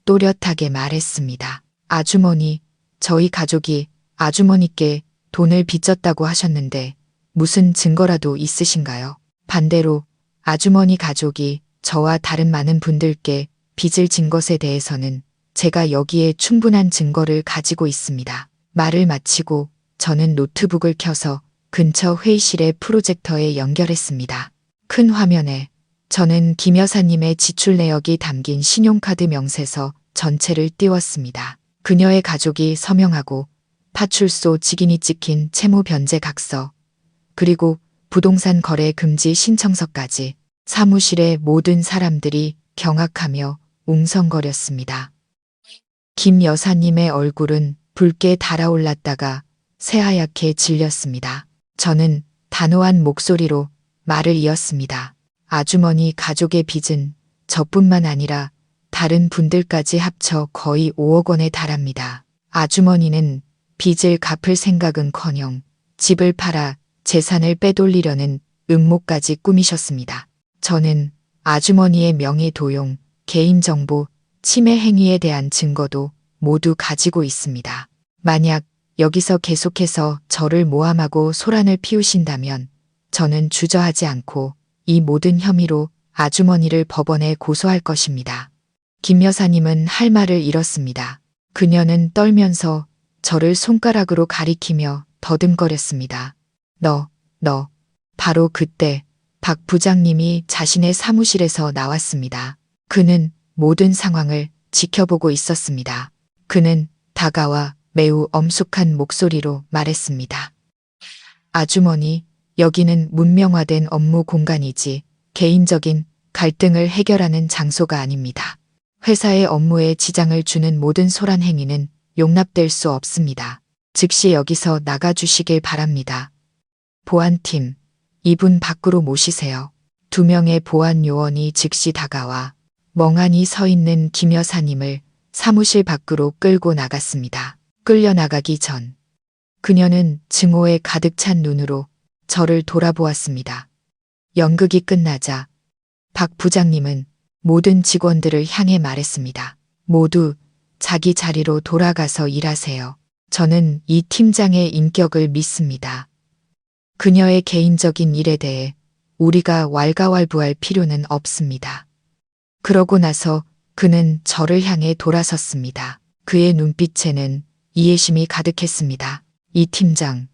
또렷하게 말했습니다. 아주머니, 저희 가족이 아주머니께 돈을 빚졌다고 하셨는데 무슨 증거라도 있으신가요? 반대로 아주머니 가족이 저와 다른 많은 분들께 빚을 진 것에 대해서는 제가 여기에 충분한 증거를 가지고 있습니다. 말을 마치고 저는 노트북을 켜서 근처 회의실의 프로젝터에 연결했습니다. 큰 화면에 저는 김 여사님의 지출 내역이 담긴 신용카드 명세서 전체를 띄웠습니다. 그녀의 가족이 서명하고 파출소 직인이 찍힌 채무 변제 각서, 그리고 부동산 거래 금지 신청서까지. 사무실의 모든 사람들이 경악하며 웅성거렸습니다. 김 여사님의 얼굴은 붉게 달아올랐다가 새하얗게 질렸습니다. 저는 단호한 목소리로 말을 이었습니다. 아주머니 가족의 빚은 저뿐만 아니라 다른 분들까지 합쳐 거의 5억 원에 달합니다. 아주머니는 빚을 갚을 생각은커녕 집을 팔아 재산을 빼돌리려는 음모까지 꾸미셨습니다. 저는 아주머니의 명의 도용, 개인정보, 침해 행위에 대한 증거도 모두 가지고 있습니다. 만약 여기서 계속해서 저를 모함하고 소란을 피우신다면 저는 주저하지 않고 이 모든 혐의로 아주머니를 법원에 고소할 것입니다. 김 여사님은 할 말을 잃었습니다. 그녀는 떨면서 저를 손가락으로 가리키며 더듬거렸습니다. 너. 바로 그때 박 부장님이 자신의 사무실에서 나왔습니다. 그는 모든 상황을 지켜보고 있었습니다. 그는 다가와 매우 엄숙한 목소리로 말했습니다. 아주머니, 여기는 문명화된 업무 공간이지 개인적인 갈등을 해결하는 장소가 아닙니다. 회사의 업무에 지장을 주는 모든 소란 행위는 용납될 수 없습니다. 즉시 여기서 나가주시길 바랍니다. 보안팀, 이분 밖으로 모시세요. 2명의 보안 요원이 즉시 다가와 멍하니 서 있는 김 여사님을 사무실 밖으로 끌고 나갔습니다. 끌려나가기 전 그녀는 증오에 가득 찬 눈으로 저를 돌아보았습니다. 연극이 끝나자 박 부장님은 모든 직원들을 향해 말했습니다. 모두 자기 자리로 돌아가서 일하세요. 저는 이 팀장의 인격을 믿습니다. 그녀의 개인적인 일에 대해 우리가 왈가왈부할 필요는 없습니다. 그러고 나서 그는 저를 향해 돌아섰습니다. 그의 눈빛에는 이해심이 가득했습니다. 이 팀장,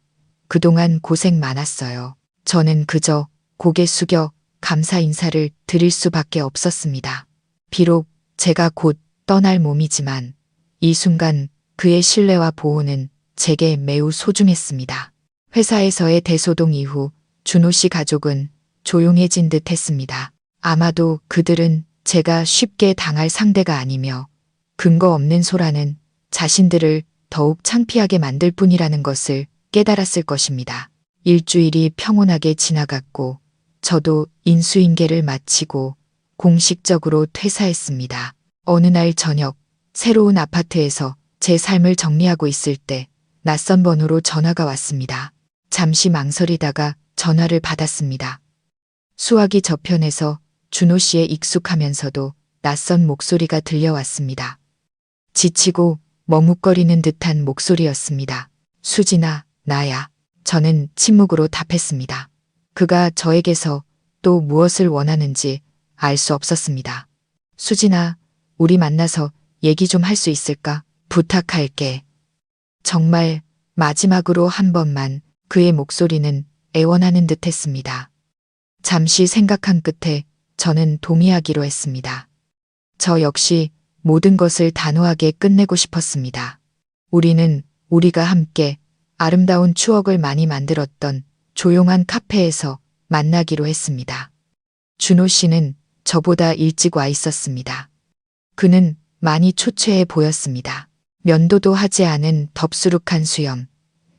그동안 고생 많았어요. 저는 그저 고개 숙여 감사 인사를 드릴 수밖에 없었습니다. 비록 제가 곧 떠날 몸이지만 이 순간 그의 신뢰와 보호는 제게 매우 소중했습니다. 회사에서의 대소동 이후 준호 씨 가족은 조용해진 듯 했습니다. 아마도 그들은 제가 쉽게 당할 상대가 아니며 근거 없는 소란은 자신들을 더욱 창피하게 만들 뿐이라는 것을 깨달았을 것입니다. 일주일이 평온하게 지나갔고 저도 인수인계를 마치고 공식적으로 퇴사했습니다. 어느 날 저녁 새로운 아파트에서 제 삶을 정리하고 있을 때 낯선 번호로 전화가 왔습니다. 잠시 망설이다가 전화를 받았습니다. 수화기 저편에서 준호 씨의 익숙하면서도 낯선 목소리가 들려왔습니다. 지치고 머뭇거리는 듯한 목소리였습니다. 수진아, 나야. 저는 침묵으로 답했습니다. 그가 저에게서 또 무엇을 원하는지 알 수 없었습니다. 수진아, 우리 만나서 얘기 좀 할 수 있을까? 부탁할게. 정말 마지막으로 한 번만. 그의 목소리는 애원하는 듯 했습니다. 잠시 생각한 끝에 저는 동의하기로 했습니다. 저 역시 모든 것을 단호하게 끝내고 싶었습니다. 우리는 우리가 함께 아름다운 추억을 많이 만들었던 조용한 카페에서 만나기로 했습니다. 준호 씨는 저보다 일찍 와 있었습니다. 그는 많이 초췌해 보였습니다. 면도도 하지 않은 덥수룩한 수염,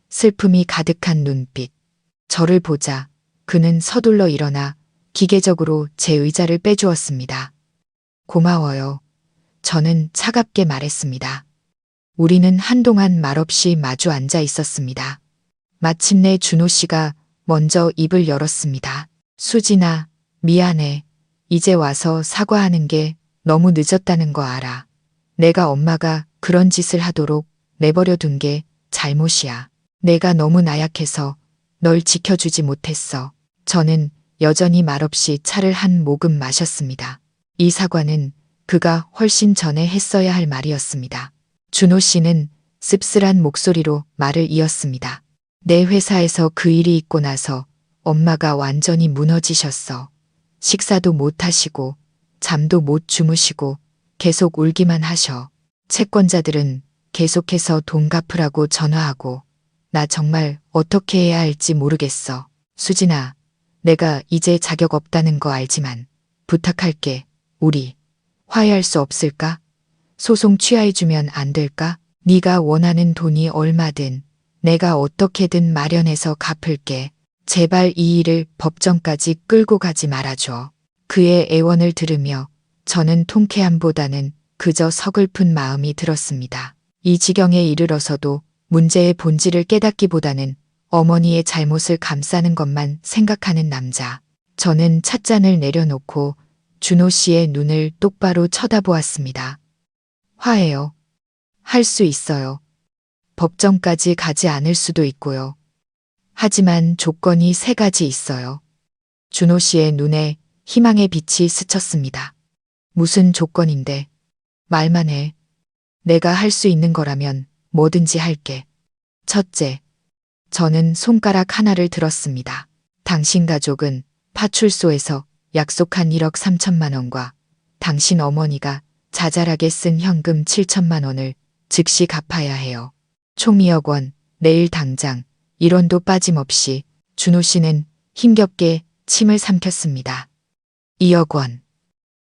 슬픔이 가득한 눈빛. 저를 보자 그는 서둘러 일어나 기계적으로 제 의자를 빼주었습니다. 고마워요. 저는 차갑게 말했습니다. 우리는 한동안 말없이 마주 앉아 있었습니다. 마침내 준호 씨가 먼저 입을 열었습니다. 수진아, 미안해. 이제 와서 사과하는 게 너무 늦었다는 거 알아. 내가 엄마가 그런 짓을 하도록 내버려 둔 게 잘못이야. 내가 너무 나약해서 널 지켜주지 못했어. 저는 여전히 말없이 차를 한 모금 마셨습니다. 이 사과는 그가 훨씬 전에 했어야 할 말이었습니다. 준호 씨는 씁쓸한 목소리로 말을 이었습니다. 내 회사에서 그 일이 있고 나서 엄마가 완전히 무너지셨어. 식사도 못 하시고 잠도 못 주무시고 계속 울기만 하셔. 채권자들은 계속해서 돈 갚으라고 전화하고 나 정말 어떻게 해야 할지 모르겠어. 수진아, 내가 이제 자격 없다는 거 알지만 부탁할게. 우리 화해할 수 없을까? 소송 취하해주면 안 될까? 네가 원하는 돈이 얼마든 내가 어떻게든 마련해서 갚을게. 제발 이 일을 법정까지 끌고 가지 말아줘. 그의 애원을 들으며 저는 통쾌함보다는 그저 서글픈 마음이 들었습니다. 이 지경에 이르러서도 문제의 본질을 깨닫기보다는 어머니의 잘못을 감싸는 것만 생각하는 남자. 저는 찻잔을 내려놓고 준호 씨의 눈을 똑바로 쳐다보았습니다. 화해요. 할 수 있어요. 법정까지 가지 않을 수도 있고요. 하지만 조건이 3가지 있어요. 준호 씨의 눈에 희망의 빛이 스쳤습니다. 무슨 조건인데? 말만 해. 내가 할 수 있는 거라면 뭐든지 할게. 첫째, 저는 손가락 하나를 들었습니다. 당신 가족은 파출소에서 약속한 1억 3천만 원과 당신 어머니가 자잘하게 쓴 현금 7천만 원을 즉시 갚아야 해요. 총 2억 원, 내일 당장 1원도 빠짐없이. 준호 씨는 힘겹게 침을 삼켰습니다. 2억 원.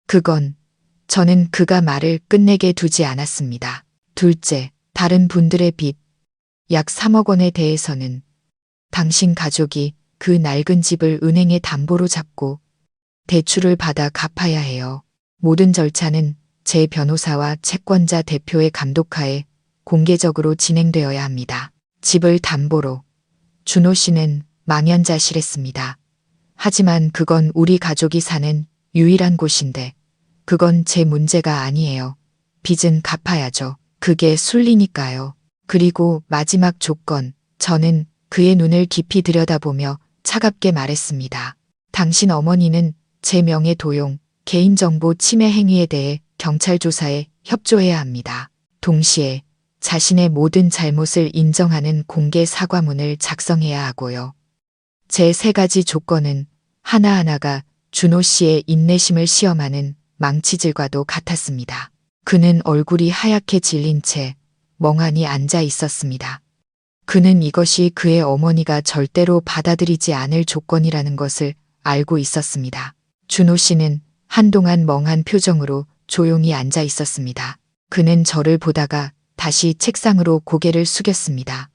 그건 저는 그가 말을 끝내게 두지 않았습니다. 둘째, 다른 분들의 빚, 약 3억 원에 대해서는 당신 가족이 그 낡은 집을 은행에 담보로 잡고 대출을 받아 갚아야 해요. 모든 절차는 제 변호사와 채권자 대표의 감독하에 공개적으로 진행되어야 합니다. 집을 담보로. 준호 씨는 망연자실했습니다. 하지만 그건 우리 가족이 사는 유일한 곳인데 그건 제 문제가 아니에요. 빚은 갚아야죠. 그게 순리니까요. 그리고 마지막 조건, 저는 그의 눈을 깊이 들여다보며 차갑게 말했습니다. 당신 어머니는 제 명예 도용, 개인정보 침해 행위에 대해 경찰 조사에 협조해야 합니다. 동시에 자신의 모든 잘못을 인정하는 공개 사과문을 작성해야 하고요. 제 3가지 조건은 하나하나가 준호 씨의 인내심을 시험하는 망치질과도 같았습니다. 그는 얼굴이 하얗게 질린 채 멍하니 앉아 있었습니다. 그는 이것이 그의 어머니가 절대로 받아들이지 않을 조건이라는 것을 알고 있었습니다. 준호 씨는 한동안 멍한 표정으로 조용히 앉아 있었습니다. 그는 저를 보다가 다시 책상으로 고개를 숙였습니다.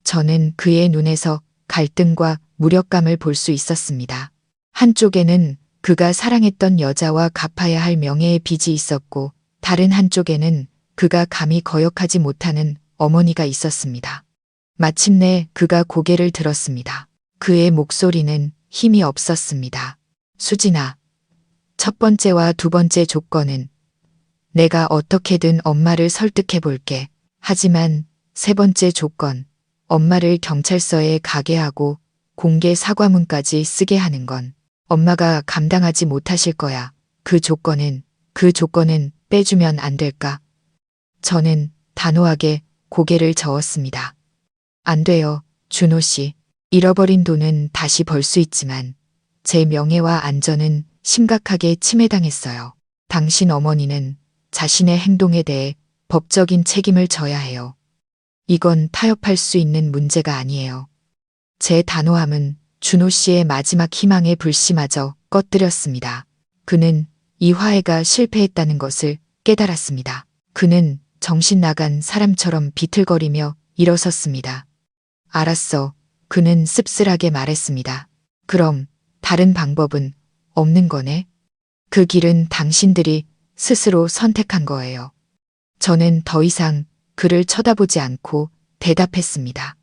저는 그의 눈에서 갈등과 무력감을 볼 수 있었습니다. 한쪽에는 그가 사랑했던 여자와 갚아야 할 명예의 빚이 있었고 다른 한쪽에는 그가 감히 거역하지 못하는 어머니가 있었습니다. 마침내 그가 고개를 들었습니다. 그의 목소리는 힘이 없었습니다. 수진아, 첫 번째와 두 번째 조건은 내가 어떻게든 엄마를 설득해 볼게. 하지만 3번째 조건, 엄마를 경찰서에 가게 하고 공개 사과문까지 쓰게 하는 건 엄마가 감당하지 못하실 거야. 그 조건은 빼주면 안 될까? 저는 단호하게 고개를 저었습니다. 안 돼요, 준호 씨. 잃어버린 돈은 다시 벌 수 있지만 제 명예와 안전은 심각하게 침해당했어요. 당신 어머니는 자신의 행동에 대해 법적인 책임을 져야 해요. 이건 타협할 수 있는 문제가 아니에요. 제 단호함은 준호 씨의 마지막 희망의 불씨마저 꺼뜨렸습니다. 그는 이 화해가 실패했다는 것을 깨달았습니다. 그는 정신 나간 사람처럼 비틀거리며 일어섰습니다. 알았어. 그는 씁쓸하게 말했습니다. 그럼 다른 방법은 없는 거네? 그 길은 당신들이 스스로 선택한 거예요. 저는 더 이상 그를 쳐다보지 않고 대답했습니다.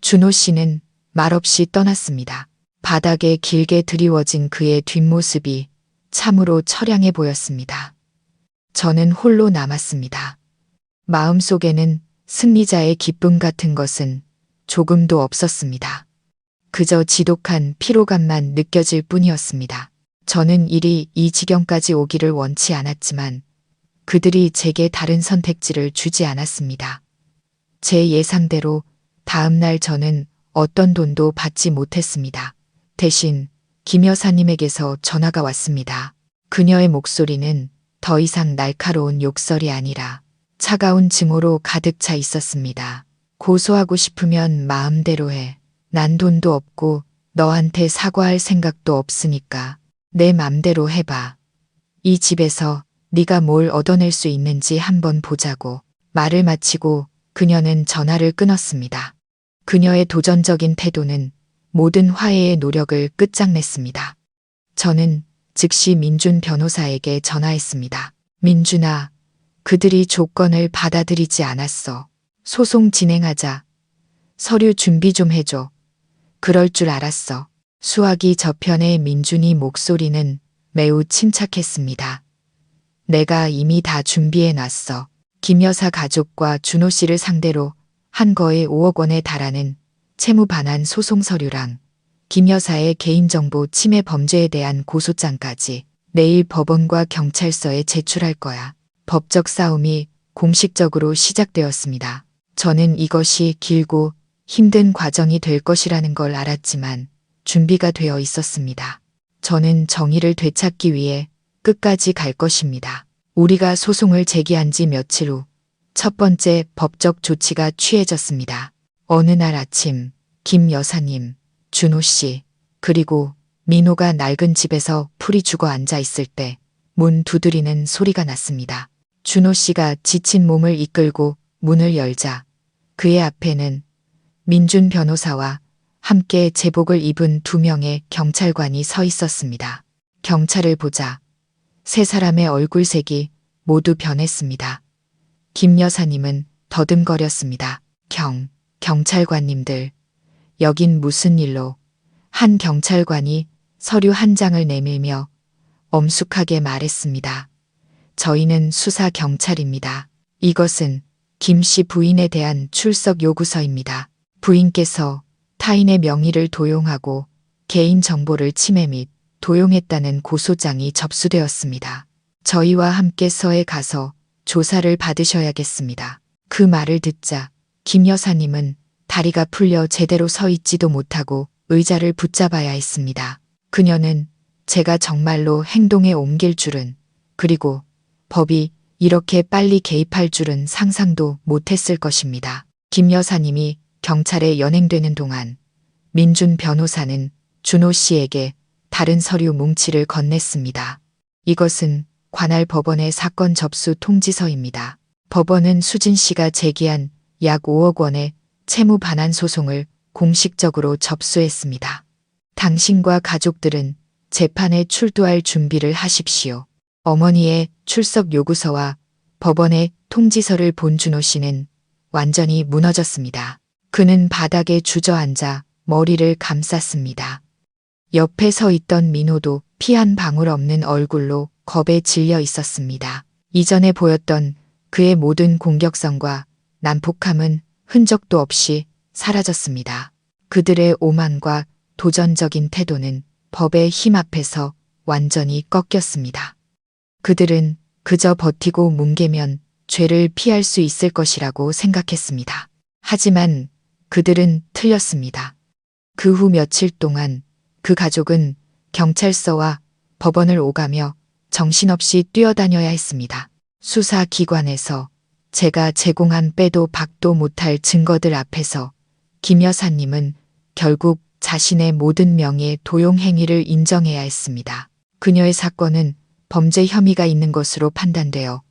준호 씨는 말없이 떠났습니다. 바닥에 길게 드리워진 그의 뒷모습이 참으로 처량해 보였습니다. 저는 홀로 남았습니다. 마음속에는 승리자의 기쁨 같은 것은 조금도 없었습니다. 그저 지독한 피로감만 느껴질 뿐이었습니다. 저는 일이 이 지경까지 오기를 원치 않았지만 그들이 제게 다른 선택지를 주지 않았습니다. 제 예상대로 다음 날 저는 어떤 돈도 받지 못했습니다. 대신 김 여사님에게서 전화가 왔습니다. 그녀의 목소리는 더 이상 날카로운 욕설이 아니라 차가운 증오로 가득 차 있었습니다. 고소하고 싶으면 마음대로 해. 난 돈도 없고 너한테 사과할 생각도 없으니까 내 맘대로 해봐. 이 집에서 네가 뭘 얻어낼 수 있는지 한번 보자고. 말을 마치고 그녀는 전화를 끊었습니다. 그녀의 도전적인 태도는 모든 화해의 노력을 끝장냈습니다. 저는 즉시 민준 변호사에게 전화했습니다. 민준아, 그들이 조건을 받아들이지 않았어. 소송 진행하자. 서류 준비 좀 해줘. 그럴 줄 알았어. 수화기 저편의 민준이 목소리는 매우 침착했습니다. 내가 이미 다 준비해 놨어. 김 여사 가족과 준호 씨를 상대로 한 거에 5억 원에 달하는 채무 반환 소송 서류랑 김 여사의 개인정보 침해 범죄에 대한 고소장까지 내일 법원과 경찰서에 제출할 거야. 법적 싸움이 공식적으로 시작되었습니다. 저는 이것이 길고 힘든 과정이 될 것이라는 걸 알았지만 준비가 되어 있었습니다. 저는 정의를 되찾기 위해 끝까지 갈 것입니다. 우리가 소송을 제기한 지 며칠 후 첫 번째 법적 조치가 취해졌습니다. 어느 날 아침 김 여사님, 준호 씨, 그리고 민호가 낡은 집에서 풀이 죽어 앉아 있을 때 문 두드리는 소리가 났습니다. 준호 씨가 지친 몸을 이끌고 문을 열자 그의 앞에는 민준 변호사와 함께 제복을 입은 2명의 경찰관이 서 있었습니다. 경찰을 보자 세 사람의 얼굴색이 모두 변했습니다. 김 여사님은 더듬거렸습니다. 경찰관님들, 여긴 무슨 일로? 한 경찰관이 서류 한 장을 내밀며 엄숙하게 말했습니다. 저희는 수사 경찰입니다. 이것은 김 씨 부인에 대한 출석 요구서입니다. 부인께서 타인의 명의를 도용하고 개인 정보를 침해 및 도용했다는 고소장이 접수되었습니다. 저희와 함께 서에 가서 조사를 받으셔야겠습니다. 그 말을 듣자 김 여사님은 다리가 풀려 제대로 서 있지도 못하고 의자를 붙잡아야 했습니다. 그녀는 제가 정말로 행동에 옮길 줄은, 그리고 법이 이렇게 빨리 개입할 줄은 상상도 못했을 것입니다. 김 여사님이 경찰에 연행되는 동안 민준 변호사는 준호 씨에게 다른 서류 뭉치를 건넸습니다. 이것은 관할 법원의 사건 접수 통지서입니다. 법원은 수진 씨가 제기한 약 5억 원의 채무 반환 소송을 공식적으로 접수했습니다. 당신과 가족들은 재판에 출두할 준비를 하십시오. 어머니의 출석 요구서와 법원의 통지서를 본 준호 씨는 완전히 무너졌습니다. 그는 바닥에 주저앉아 머리를 감쌌습니다. 옆에 서 있던 민호도 피 한 방울 없는 얼굴로 겁에 질려 있었습니다. 이전에 보였던 그의 모든 공격성과 난폭함은 흔적도 없이 사라졌습니다. 그들의 오만과 도전적인 태도는 법의 힘 앞에서 완전히 꺾였습니다. 그들은 그저 버티고 뭉개면 죄를 피할 수 있을 것이라고 생각했습니다. 하지만 그들은 틀렸습니다. 그 후 며칠 동안 그 가족은 경찰서와 법원을 오가며 정신없이 뛰어다녀야 했습니다. 수사기관에서 제가 제공한 빼도 박도 못할 증거들 앞에서 김 여사님은 결국 자신의 모든 명예 도용 행위를 인정해야 했습니다. 그녀의 사건은 범죄 혐의가 있는 것으로 판단되어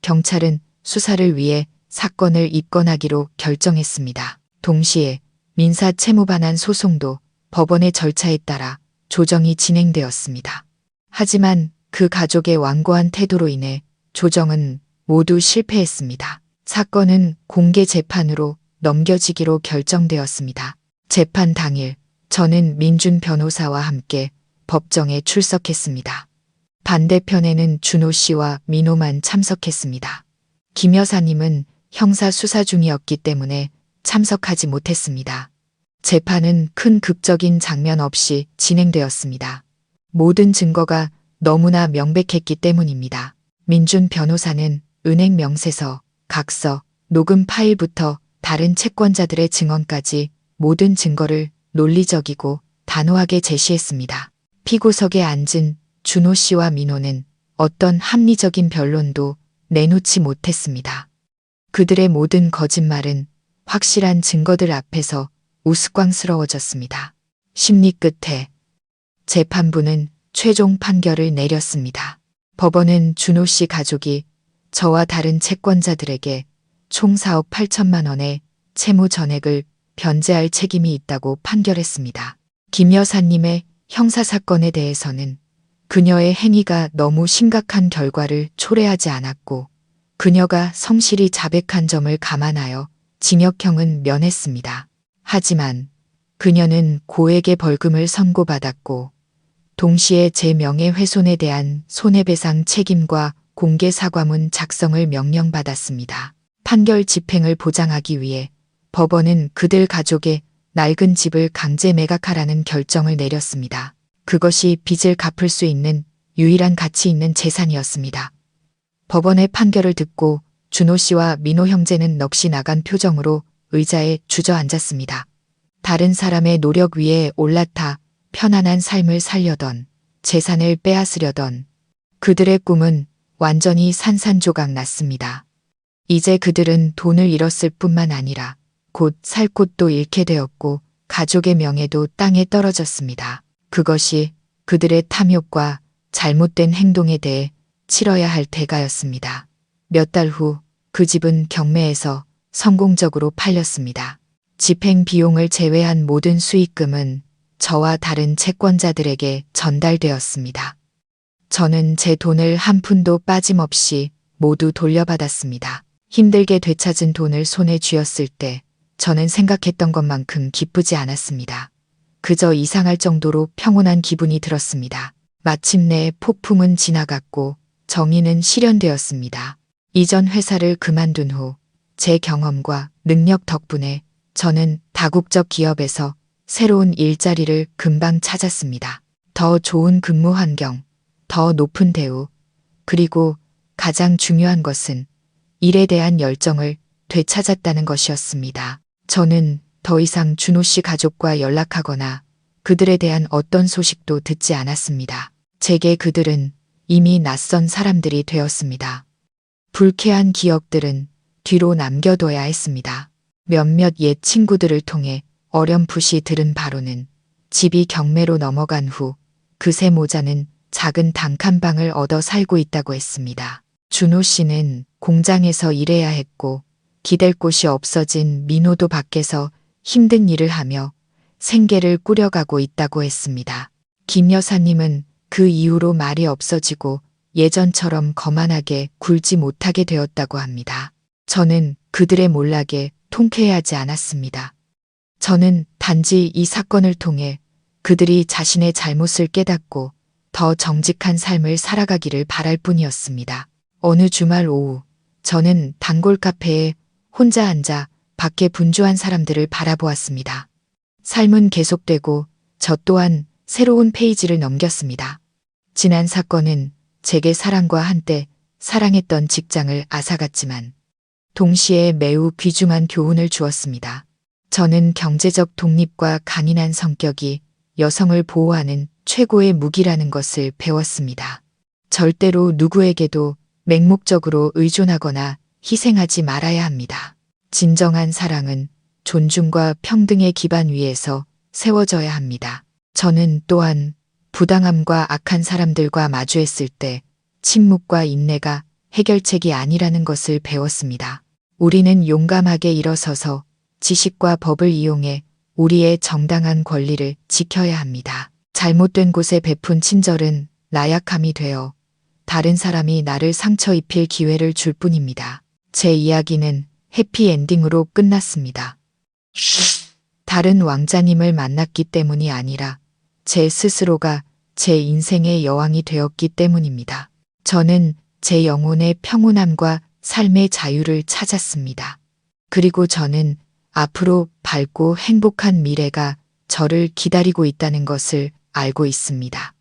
경찰은 수사를 위해 사건을 입건하기로 결정했습니다. 동시에 민사 채무 반환 소송도 법원의 절차에 따라 조정이 진행되었습니다. 하지만 그 가족의 완고한 태도로 인해 조정은 모두 실패했습니다. 사건은 공개 재판으로 넘겨지기로 결정되었습니다. 재판 당일 저는 민준 변호사와 함께 법정에 출석했습니다. 반대편에는 준호 씨와 민호만 참석했습니다. 김 여사님은 형사 수사 중이었기 때문에 참석하지 못했습니다. 재판은 큰 극적인 장면 없이 진행되었습니다. 모든 증거가 너무나 명백했기 때문입니다. 민준 변호사는 은행 명세서, 각서, 녹음 파일부터 다른 채권자들의 증언까지 모든 증거를 논리적이고 단호하게 제시했습니다. 피고석에 앉은 준호 씨와 민호는 어떤 합리적인 변론도 내놓지 못했습니다. 그들의 모든 거짓말은 확실한 증거들 앞에서 우스꽝스러워졌습니다. 심리 끝에 재판부는 최종 판결을 내렸습니다. 법원은 준호 씨 가족이 저와 다른 채권자들에게 총 4억 8천만 원의 채무 전액을 변제할 책임이 있다고 판결했습니다. 김 여사님의 형사사건에 대해서는 그녀의 행위가 너무 심각한 결과를 초래하지 않았고 그녀가 성실히 자백한 점을 감안하여 징역형은 면했습니다. 하지만 그녀는 고액의 벌금을 선고받았고 동시에 제 명예훼손에 대한 손해배상 책임과 공개 사과문 작성을 명령받았습니다. 판결 집행을 보장하기 위해 법원은 그들 가족의 낡은 집을 강제 매각하라는 결정을 내렸습니다. 그것이 빚을 갚을 수 있는 유일한 가치 있는 재산이었습니다. 법원의 판결을 듣고 준호 씨와 민호 형제는 넋이 나간 표정으로 의자에 주저앉았습니다. 다른 사람의 노력 위에 올라타 편안한 삶을 살려던, 재산을 빼앗으려던 그들의 꿈은 완전히 산산조각 났습니다. 이제 그들은 돈을 잃었을 뿐만 아니라 곧 살 곳도 잃게 되었고 가족의 명예도 땅에 떨어졌습니다. 그것이 그들의 탐욕과 잘못된 행동에 대해 치러야 할 대가였습니다. 몇 달 후 그 집은 경매에서 성공적으로 팔렸습니다. 집행 비용을 제외한 모든 수익금은 저와 다른 채권자들에게 전달되었습니다. 저는 제 돈을 한 푼도 빠짐없이 모두 돌려받았습니다. 힘들게 되찾은 돈을 손에 쥐었을 때 저는 생각했던 것만큼 기쁘지 않았습니다. 그저 이상할 정도로 평온한 기분이 들었습니다. 마침내 폭풍은 지나갔고 정의는 실현되었습니다. 이전 회사를 그만둔 후 제 경험과 능력 덕분에 저는 다국적 기업에서 새로운 일자리를 금방 찾았습니다. 더 좋은 근무 환경, 더 높은 대우, 그리고 가장 중요한 것은 일에 대한 열정을 되찾았다는 것이었습니다. 저는 더 이상 준호 씨 가족과 연락하거나 그들에 대한 어떤 소식도 듣지 않았습니다. 제게 그들은 이미 낯선 사람들이 되었습니다. 불쾌한 기억들은 뒤로 남겨둬야 했습니다. 몇몇 옛 친구들을 통해 어렴풋이 들은 바로는 집이 경매로 넘어간 후 그새 모자는 작은 단칸방을 얻어 살고 있다고 했습니다. 준호 씨는 공장에서 일해야 했고 기댈 곳이 없어진 민호도 밖에서 힘든 일을 하며 생계를 꾸려가고 있다고 했습니다. 김 여사님은 그 이후로 말이 없어지고 예전처럼 거만하게 굴지 못하게 되었다고 합니다. 저는 그들의 몰락에 통쾌해하지 않았습니다. 저는 단지 이 사건을 통해 그들이 자신의 잘못을 깨닫고 더 정직한 삶을 살아가기를 바랄 뿐이었습니다. 어느 주말 오후 저는 단골 카페에 혼자 앉아 밖에 분주한 사람들을 바라보았습니다. 삶은 계속되고 저 또한 새로운 페이지를 넘겼습니다. 지난 사건은 제게 사랑과 한때 사랑했던 직장을 앗아갔지만 동시에 매우 귀중한 교훈을 주었습니다. 저는 경제적 독립과 강인한 성격이 여성을 보호하는 최고의 무기라는 것을 배웠습니다. 절대로 누구에게도 맹목적으로 의존하거나 희생하지 말아야 합니다. 진정한 사랑은 존중과 평등의 기반 위에서 세워져야 합니다. 저는 또한 부당함과 악한 사람들과 마주했을 때 침묵과 인내가 해결책이 아니라는 것을 배웠습니다. 우리는 용감하게 일어서서 지식과 법을 이용해 우리의 정당한 권리를 지켜야 합니다. 잘못된 곳에 베푼 친절은 나약함이 되어 다른 사람이 나를 상처 입힐 기회를 줄 뿐입니다. 제 이야기는 해피엔딩으로 끝났습니다. 다른 왕자님을 만났기 때문이 아니라 제 스스로가 제 인생의 여왕이 되었기 때문입니다. 저는 제 영혼의 평온함과 삶의 자유를 찾았습니다. 그리고 저는 앞으로 밝고 행복한 미래가 저를 기다리고 있다는 것을 알고 있습니다.